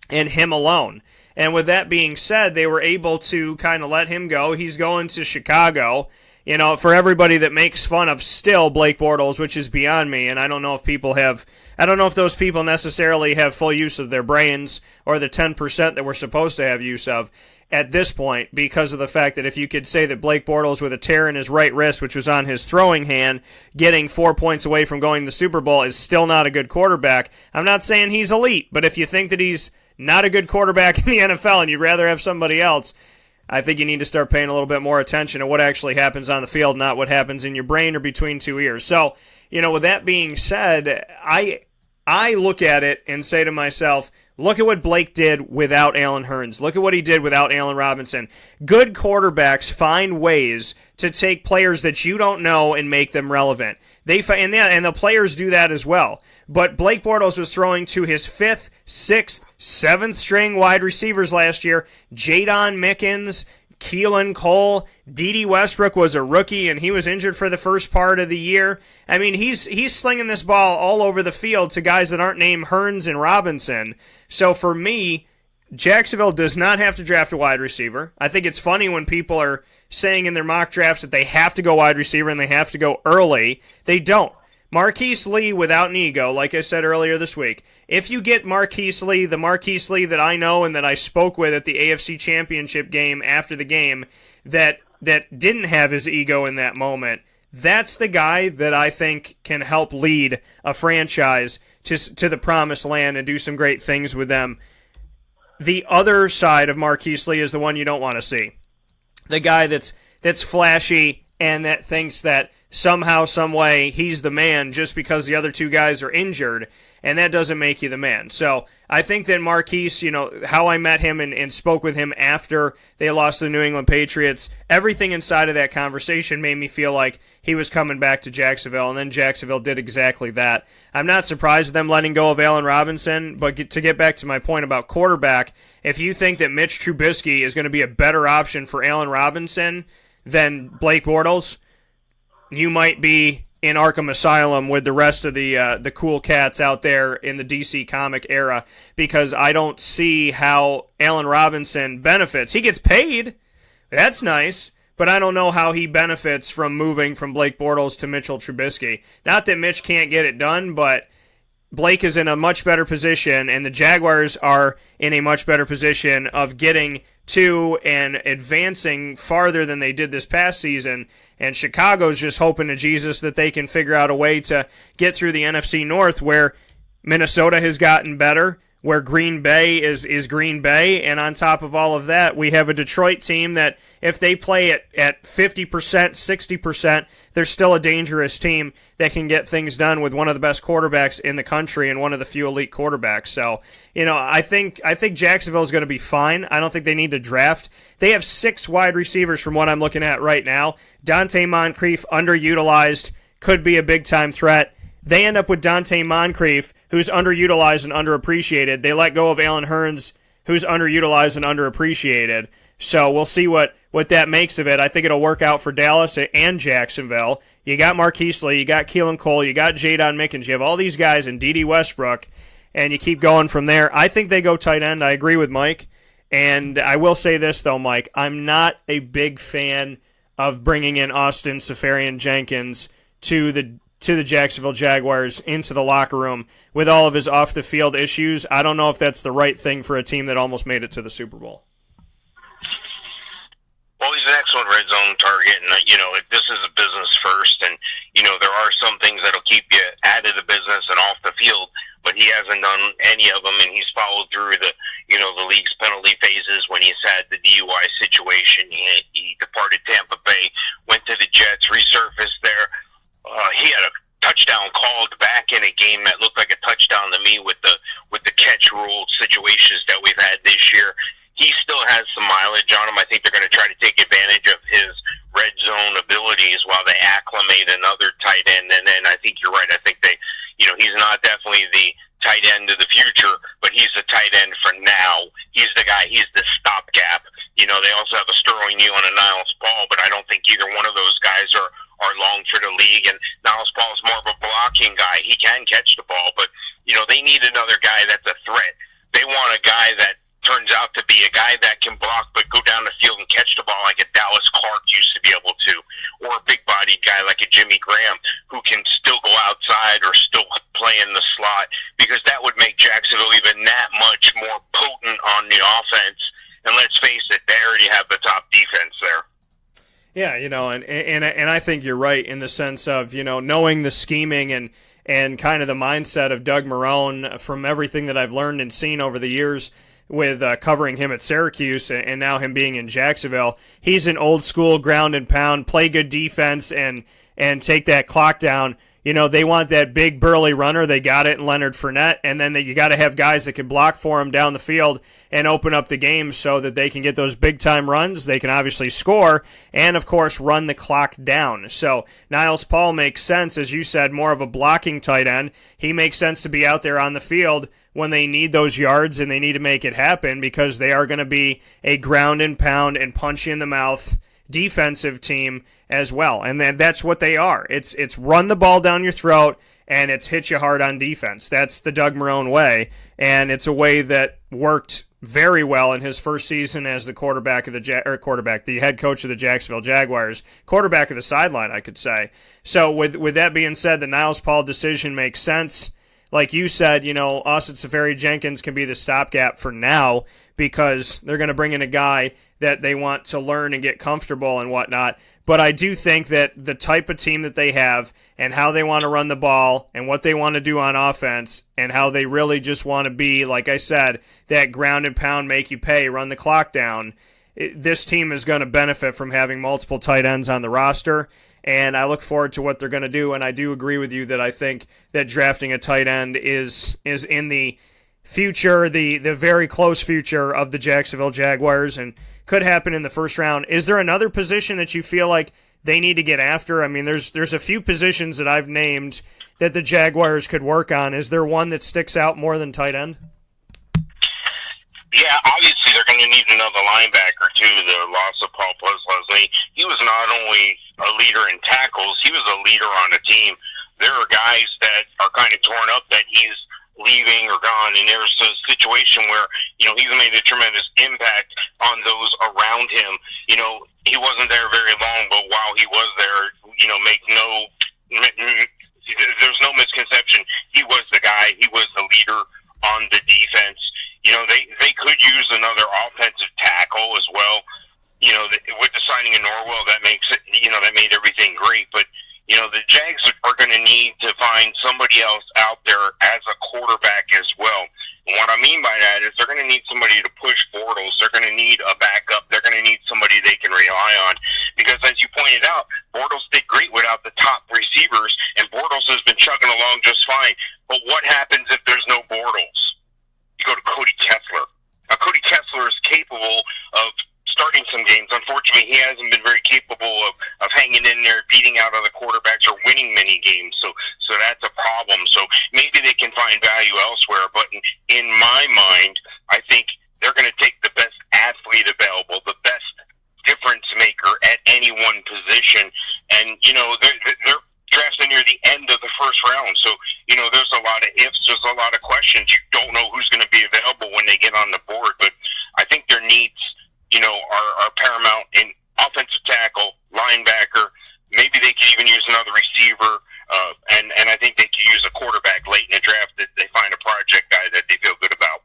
and him alone. And with that being said, they were able to kind of let him go. He's going to Chicago. You know, for everybody that makes fun of still Blake Bortles, which is beyond me, and I don't know if those people necessarily have full use of their brains or the 10% that we're supposed to have use of at this point, because of the fact that if you could say that Blake Bortles with a tear in his right wrist, which was on his throwing hand, getting 4 points away from going to the Super Bowl is still not a good quarterback. I'm not saying he's elite, but if you think that he's not a good quarterback in the NFL and you'd rather have somebody else, I think you need to start paying a little bit more attention to what actually happens on the field, not what happens in your brain or between two ears. So, you know, with that being said, I look at it and say to myself, look at what Blake did without Allen Hearns. Look at what he did without Allen Robinson. Good quarterbacks find ways to take players that you don't know and make them relevant. And the players do that as well. But Blake Bortles was throwing to his 5th, 6th, 7th string wide receivers last year. Jadon Mickens, Keelan Cole, D.D. Westbrook was a rookie, and he was injured for the first part of the year. I mean, he's slinging this ball all over the field to guys that aren't named Hearns and Robinson. So for me, Jacksonville does not have to draft a wide receiver. I think it's funny when people are saying in their mock drafts that they have to go wide receiver and they have to go early. They don't. Marquise Lee without an ego, like I said earlier this week. If you get Marquise Lee, the Marquise Lee that I know and that I spoke with at the AFC Championship game after the game that didn't have his ego in that moment, that's the guy that I think can help lead a franchise to the promised land and do some great things with them. The other side of Marquise Lee is the one you don't want to see. The guy that's flashy and that thinks that somehow, some way, he's the man just because the other two guys are injured, and that doesn't make you the man. So I think that Marquise, you know, how I met him and spoke with him after they lost to the New England Patriots, everything inside of that conversation made me feel like he was coming back to Jacksonville, and then Jacksonville did exactly that. I'm not surprised at them letting go of Allen Robinson, but to get back to my point about quarterback, if you think that Mitch Trubisky is going to be a better option for Allen Robinson than Blake Bortles, you might be in Arkham Asylum with the rest of the cool cats out there in the DC comic era, because I don't see how Allen Robinson benefits. He gets paid. That's nice. But I don't know how he benefits from moving from Blake Bortles to Mitchell Trubisky. Not that Mitch can't get it done, but Blake is in a much better position, and the Jaguars are in a much better position of getting to and advancing farther than they did this past season. And Chicago's just hoping to Jesus that they can figure out a way to get through the NFC North, where Minnesota has gotten better, where Green Bay is Green Bay, and on top of all of that, we have a Detroit team that if they play at 50%, 60%, they're still a dangerous team that can get things done with one of the best quarterbacks in the country and one of the few elite quarterbacks. So, I think Jacksonville is going to be fine. I don't think they need to draft. They have 6 wide receivers from what I'm looking at right now. Dante Moncrief, underutilized, could be a big-time threat. They end up with Dante Moncrief, who's underutilized and underappreciated. They let go of Alan Hearns, who's underutilized and underappreciated. So we'll see what that makes of it. I think it'll work out for Dallas and Jacksonville. You got Marquise Lee, you got Keelan Cole, you got Jadon Mickens. You have all these guys in D.D. Westbrook, and you keep going from there. I think they go tight end. I agree with Mike. And I will say this, though, Mike. I'm not a big fan of bringing in Austin Seferian-Jenkins to the Jacksonville Jaguars into the locker room with all of his off-the-field issues. I don't know if that's the right thing for a team that almost made it to the Super Bowl. Well, he's an excellent red zone target, and, this is a business first, and, there are some things that'll keep you out of the business and off the field, but he hasn't done any of them, and he's followed through the league's penalty phases when he's had the DUI situation. He departed Tampa Bay, went to the Jets, resurfaced there. He had a touchdown called back in a game that looked like a touchdown to me with the catch rule situations that we've had this year. He still has some mileage on him. I think they're going to try to take advantage of his red zone abilities while they acclimate another tight end. And then I think you're right. I think he's not definitely the tight end of the future, but he's the tight end for now. He's the guy. He's the stopgap. They also have a Sterling Neal and a Niles Paul, but I don't think either one of those guys are long for the league. And Niles Paul is more of a blocking guy. He can catch the ball, but they need another guy that's a threat. They want a guy that turns out to be a guy that can block but go down the field and catch the ball like a Dallas Clark used to be able to, or a big-bodied guy like a Jimmy Graham who can still go outside or still play in the slot, because that would make Jacksonville even that much more potent on the offense. And let's face it, they already have the top defense there. Yeah, and I think you're right in the sense of, knowing the scheming and kind of the mindset of Doug Marrone from everything that I've learned and seen over the years with covering him at Syracuse and now him being in Jacksonville. He's an old school ground and pound, play good defense and take that clock down. They want that big burly runner. They got it in Leonard Fournette, and then you got to have guys that can block for him down the field and open up the game so that they can get those big-time runs. They can obviously score and, of course, run the clock down. So Niles Paul makes sense, as you said, more of a blocking tight end. He makes sense to be out there on the field when they need those yards and they need to make it happen, because they are going to be a ground and pound and punch you in the mouth defensive team as well. And that's what they are. It's run the ball down your throat and it's hit you hard on defense. That's the Doug Marrone way, and it's a way that worked very well in his first season as the the head coach of the Jacksonville Jaguars, quarterback of the sideline, I could say. So with that being said, the Niles Paul decision makes sense. Like you said, Austin Seferian-Jenkins can be the stopgap for now, because they're going to bring in a guy that they want to learn and get comfortable and whatnot. But I do think that the type of team that they have and how they want to run the ball and what they want to do on offense and how they really just want to be, like I said, that ground and pound, make you pay, run the clock down, this team is going to benefit from having multiple tight ends on the roster. And I look forward to what they're going to do, and I do agree with you that I think that drafting a tight end is in the future, the very close future of the Jacksonville Jaguars, and could happen in the first round. Is there another position that you feel like they need to get after? I mean, there's a few positions that I've named that the Jaguars could work on. Is there one that sticks out more than tight end? Yeah, obviously they're going to need another linebacker too. The loss of Paul Leslie. He was not only a leader in tackles, he was a leader on the team. There are guys that are kind of torn up that he's leaving or gone, and there's a situation where, you know, he's made a tremendous impact on those around him. You know, he wasn't there very long, but while he was there, you know, there's no misconception. He was the guy. He was the leader on the defense. You know, they could use another offensive tackle as well. You know, with the signing of Norwell, that makes it, you know, that made everything great. But, you know, the Jags are going to need to find somebody else out there as a quarterback as well. And what I mean by that is they're going to need somebody to push Bortles. They're going to need a backup. They're going to need somebody they can rely on. Because as you pointed out, Bortles did great without the top receivers, and Bortles has been chugging along just fine. But what happens if there's no Bortles? You go to Cody Kessler. Now, Cody Kessler is capable of starting some games. Unfortunately, he hasn't been very capable of hanging in there, beating out other quarterbacks, or winning many games. So that's a problem. So maybe they can find value elsewhere. But in my mind, I think they're going to take the best athlete available, the best difference maker at any one position. And, you know, they're drafted near the end of the first round. So, you know, there's a lot of ifs, there's a lot of questions. You don't know who's going to be available when they get on the board. But I think their needs, you know, are paramount in offensive tackle, linebacker. Maybe they could even use another receiver. And I think they could use a quarterback late in the draft that they find a project guy that they feel good about.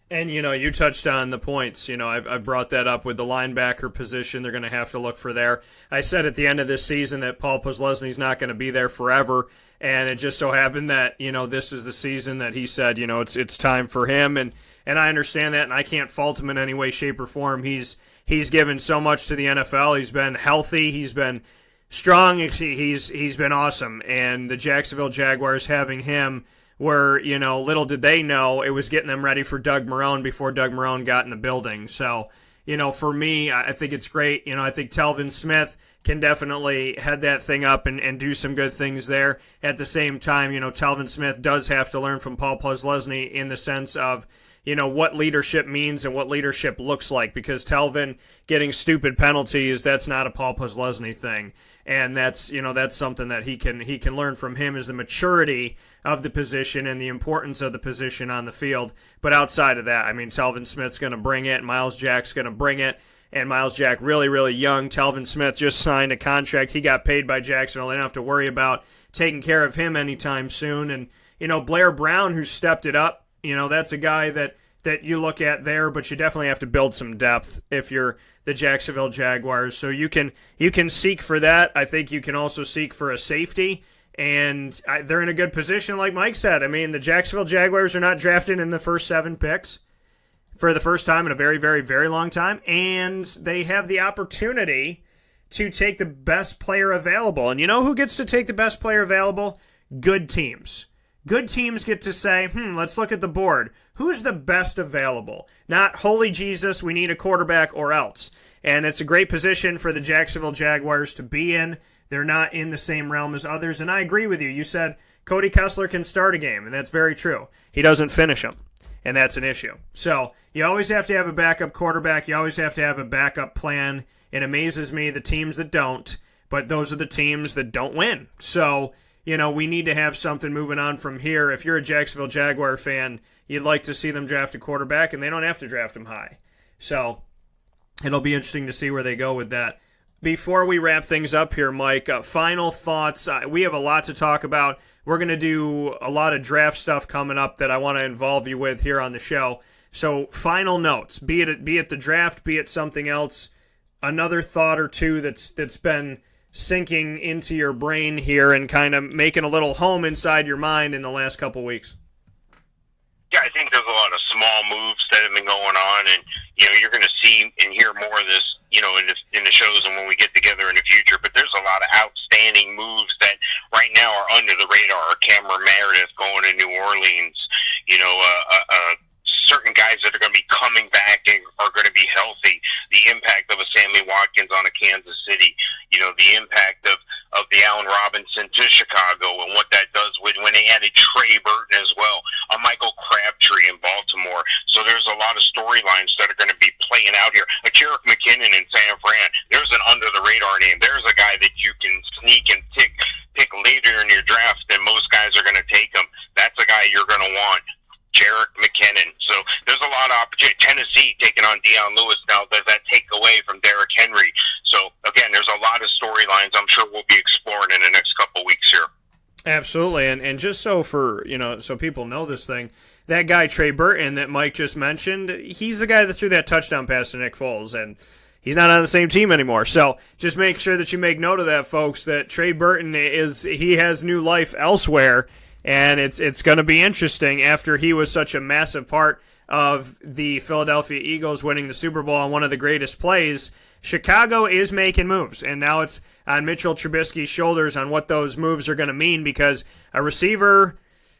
And, you know, you touched on the points. You know, I've brought that up with the linebacker position. They're going to have to look for there. I said at the end of this season that Paul Posluszny's not going to be there forever, and it just so happened that, you know, this is the season that he said, you know, it's time for him, and I understand that, and I can't fault him in any way, shape, or form. He's given so much to the NFL. He's been healthy. He's been strong. He's been awesome, and the Jacksonville Jaguars having him, where, you know, little did they know it was getting them ready for Doug Marrone before Doug Marrone got in the building. So, you know, for me, I think it's great. You know, I think Telvin Smith can definitely head that thing up and do some good things there. At the same time, you know, Telvin Smith does have to learn from Paul Posluszny in the sense of, you know, what leadership means and what leadership looks like, because Telvin getting stupid penalties, that's not a Paul Posluszny thing. And that's, you know, that's something that he can learn from him, is the maturity of the position and the importance of the position on the field. But outside of that, I mean, Telvin Smith's going to bring it, Miles Jack's going to bring it, and Miles Jack really, really young. Telvin Smith just signed a contract. He got paid by Jacksonville. They don't have to worry about taking care of him anytime soon. And, you know, Blair Brown, who stepped it up, you know, that's a guy that you look at there, but you definitely have to build some depth if you're the Jacksonville Jaguars. So you can seek for that. I think you can also seek for a safety, and they're in a good position, like Mike said. I mean, the Jacksonville Jaguars are not drafted in the first 7 picks for the first time in a very, very, very long time, and they have the opportunity to take the best player available. And you know who gets to take the best player available? Good teams. Good teams get to say, let's look at the board. Who's the best available? Not, holy Jesus, we need a quarterback or else. And it's a great position for the Jacksonville Jaguars to be in. They're not in the same realm as others. And I agree with you. You said Cody Kessler can start a game, and that's very true. He doesn't finish them, and that's an issue. So you always have to have a backup quarterback. You always have to have a backup plan. It amazes me the teams that don't, but those are the teams that don't win. So, you know, we need to have something moving on from here. If you're a Jacksonville Jaguar fan, you'd like to see them draft a quarterback, and they don't have to draft him high. So it'll be interesting to see where they go with that. Before we wrap things up here, Mike, final thoughts. We have a lot to talk about. We're going to do a lot of draft stuff coming up that I want to involve you with here on the show. So final notes, be it the draft, be it something else, another thought or two that's been sinking into your brain here and kind of making a little home inside your mind in the last couple weeks. Yeah, I think there's a lot of small moves that have been going on, and, you know, you're going to see and hear more of this, you know, in the shows and when we get together in the future. But there's a lot of outstanding moves that right now are under the radar. Cameron Meredith going to New Orleans, you know, certain guys that are going to be coming back and are going to be healthy. The impact of a Sammy Watkins on a Kansas City, you know, the impact of the Allen Robinson to Chicago and what that does when they added Trey Burton as well, a Michael Crabtree in Baltimore. So there's a lot of our name. There's a guy that you can sneak and pick later in your draft, and most guys are going to take him. That's a guy you're going to want. Jerick McKinnon. So there's a lot of opportunity. Tennessee taking on Deion Lewis now. Does that take away from Derrick Henry? So, again, there's a lot of storylines I'm sure we'll be exploring in the next couple weeks here. Absolutely. And just so so people know this thing, that guy Trey Burton that Mike just mentioned, he's the guy that threw that touchdown pass to Nick Foles, and he's not on the same team anymore. So just make sure that you make note of that, folks, that Trey Burton he has new life elsewhere. And it's going to be interesting after he was such a massive part of the Philadelphia Eagles winning the Super Bowl on one of the greatest plays. Chicago is making moves, and now it's on Mitchell Trubisky's shoulders on what those moves are going to mean, because a receiver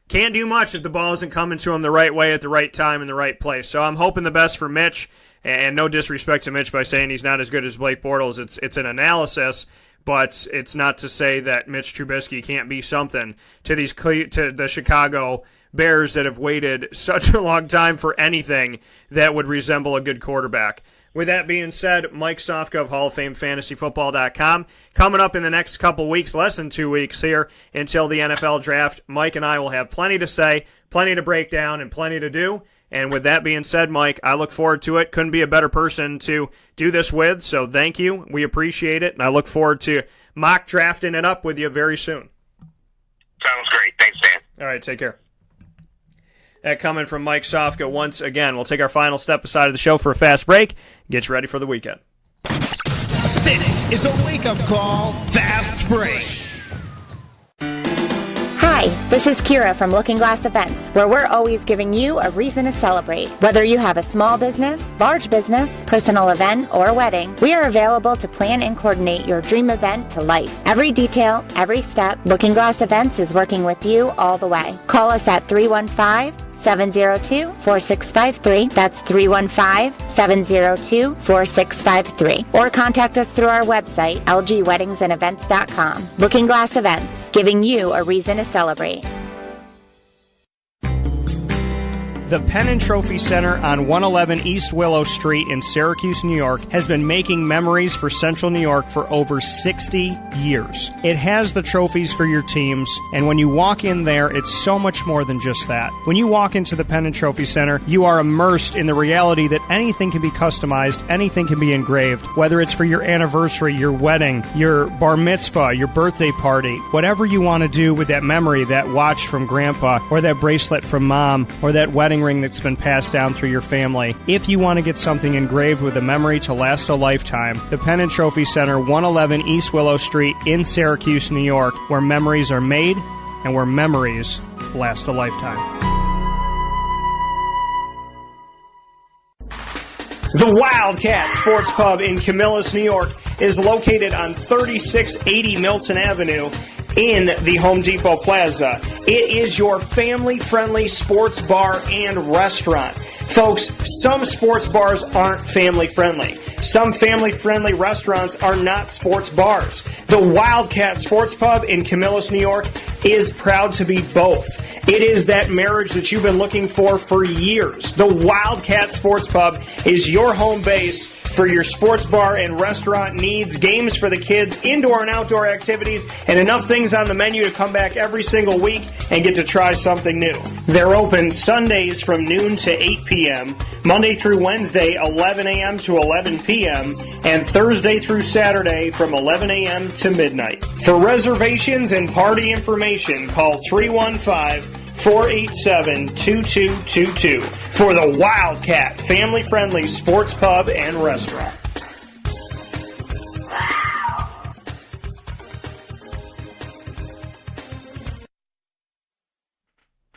can't do much if the ball isn't coming to him the right way at the right time in the right place. So I'm hoping the best for Mitch, and no disrespect to Mitch by saying he's not as good as Blake Bortles. It's an analysis. But it's not to say that Mitch Trubisky can't be something to the Chicago Bears that have waited such a long time for anything that would resemble a good quarterback. With that being said, Mike Sofka of Hall of Fame FantasyFootball.com. Coming up in the next couple weeks, less than 2 weeks here until the NFL draft, Mike and I will have plenty to say, plenty to break down, and plenty to do. And with that being said, Mike, I look forward to it. Couldn't be a better person to do this with, so thank you. We appreciate it, and I look forward to mock drafting it up with you very soon. Sounds great. Thanks, Dan. All right, take care. That coming from Mike Sofka once again. We'll take our final step aside of the show for a fast break. Get you ready for the weekend. This is a wake-up call fast break. Hi, this is Kira from Looking Glass Events, where we're always giving you a reason to celebrate. Whether you have a small business, large business, personal event, or wedding, we are available to plan and coordinate your dream event to life. Every detail, every step, Looking Glass Events is working with you all the way. Call us at 315-702-4653. That's 315-702-4653. Or contact us through our website, lgweddingsandevents.com. Looking Glass Events, giving you a reason to celebrate. The Penn and Trophy Center on 111 East Willow Street in Syracuse, New York, has been making memories for Central New York for over 60 years. It has the trophies for your teams, and when you walk in there, it's so much more than just that. When you walk into the Penn and Trophy Center, you are immersed in the reality that anything can be customized, anything can be engraved, whether it's for your anniversary, your wedding, your bar mitzvah, your birthday party, whatever you want to do with that memory, that watch from grandpa, or that bracelet from mom, or that wedding ring that's been passed down through your family. If you want to get something engraved with a memory to last a lifetime, the Penn and Trophy Center, 111 East Willow Street in Syracuse, New York, where memories are made and where memories last a lifetime. The Wildcat Sports Pub in Camillus, New York is located on 3680 Milton Avenue in the Home Depot Plaza. It is your family-friendly sports bar and restaurant. Folks, some sports bars aren't family-friendly. Some family-friendly restaurants are not sports bars. The Wildcat Sports Pub in Camillus, New York is proud to be both. It is that marriage that you've been looking for years. The Wildcat Sports Pub is your home base for your sports bar and restaurant needs, games for the kids, indoor and outdoor activities, and enough things on the menu to come back every single week and get to try something new. They're open Sundays from noon to 8 p.m., Monday through Wednesday, 11 a.m. to 11 p.m., and Thursday through Saturday from 11 a.m. to midnight. For reservations and party information, call 315-487-2222 for the Wildcat family-friendly sports pub and restaurant.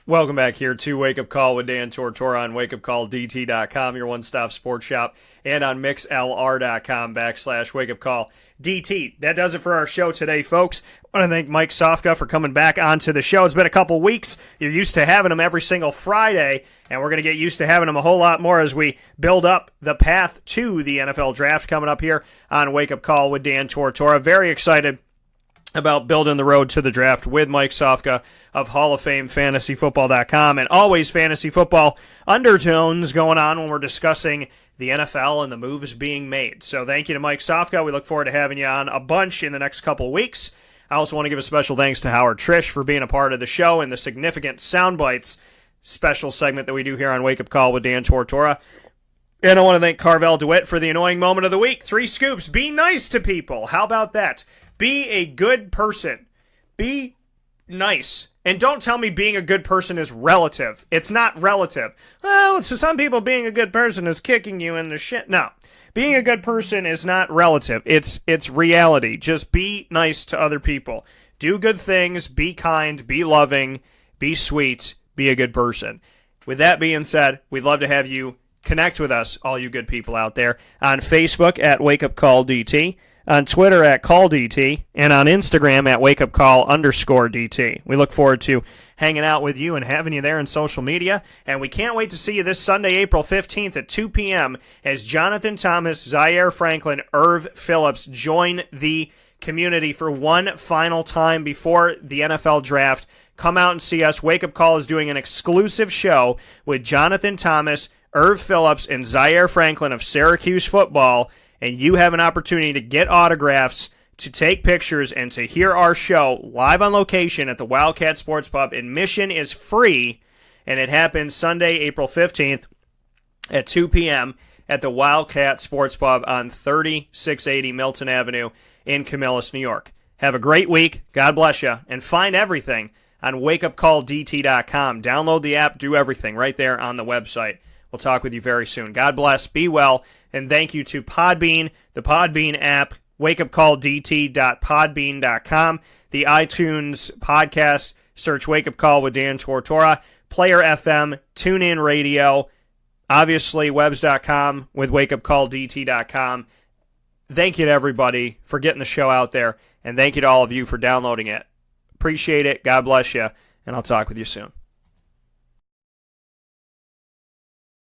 Welcome back here to Wake Up Call with Dan Tortora on wakeupcalldt.com, your one-stop sports shop, and on mixlr.com/wakeupcalldt. That does it for our show today, folks. I want to thank Mike Sofka for coming back onto the show. It's been a couple weeks. You're used to having him every single Friday, and we're going to get used to having him a whole lot more as we build up the path to the NFL draft coming up here on Wake Up Call with Dan Tortora. Very excited about building the road to the draft with Mike Sofka of Hall of Fame FantasyFootball.com, and always fantasy football undertones going on when we're discussing the NFL and the moves being made. So thank you to Mike Sofka. We look forward to having you on a bunch in the next couple of weeks. I also want to give a special thanks to Howard Triche for being a part of the show and the significant Sound Bites special segment that we do here on Wake Up Call with Dan Tortora. And I want to thank Carvel DeWitt for the annoying moment of the week. 3 scoops. Be nice to people. How about that? Be a good person. Be nice. And don't tell me being a good person is relative. It's not relative. Well, to some people, being a good person is kicking you in the shit. No. Being a good person is not relative. It's reality. Just be nice to other people. Do good things. Be kind. Be loving. Be sweet. Be a good person. With that being said, we'd love to have you connect with us, all you good people out there, on Facebook at WakeUpCallDT, on Twitter at CallDT, and on Instagram at WakeUpCall_DT. We look forward to hanging out with you and having you there on social media, and we can't wait to see you this Sunday, April 15th at 2 p.m. as Jonathan Thomas, Zaire Franklin, Irv Phillips join the community for one final time before the NFL draft. Come out and see us. Wake Up Call is doing an exclusive show with Jonathan Thomas, Irv Phillips, and Zaire Franklin of Syracuse football, and you have an opportunity to get autographs, to take pictures, and to hear our show live on location at the Wildcat Sports Pub. Admission is free, and it happens Sunday, April 15th at 2 p.m. at the Wildcat Sports Pub on 3680 Milton Avenue in Camillus, New York. Have a great week. God bless you, and find everything on wakeupcalldt.com. Download the app, do everything right there on the website. We'll talk with you very soon. God bless, be well, and thank you to Podbean, the Podbean app, wakeupcalldt.podbean.com, the iTunes podcast, search Wake Up Call with Dan Tortora, Player FM, TuneIn Radio, obviously webs.com with wakeupcalldt.com. Thank you to everybody for getting the show out there, and thank you to all of you for downloading it. Appreciate it. God bless you, and I'll talk with you soon.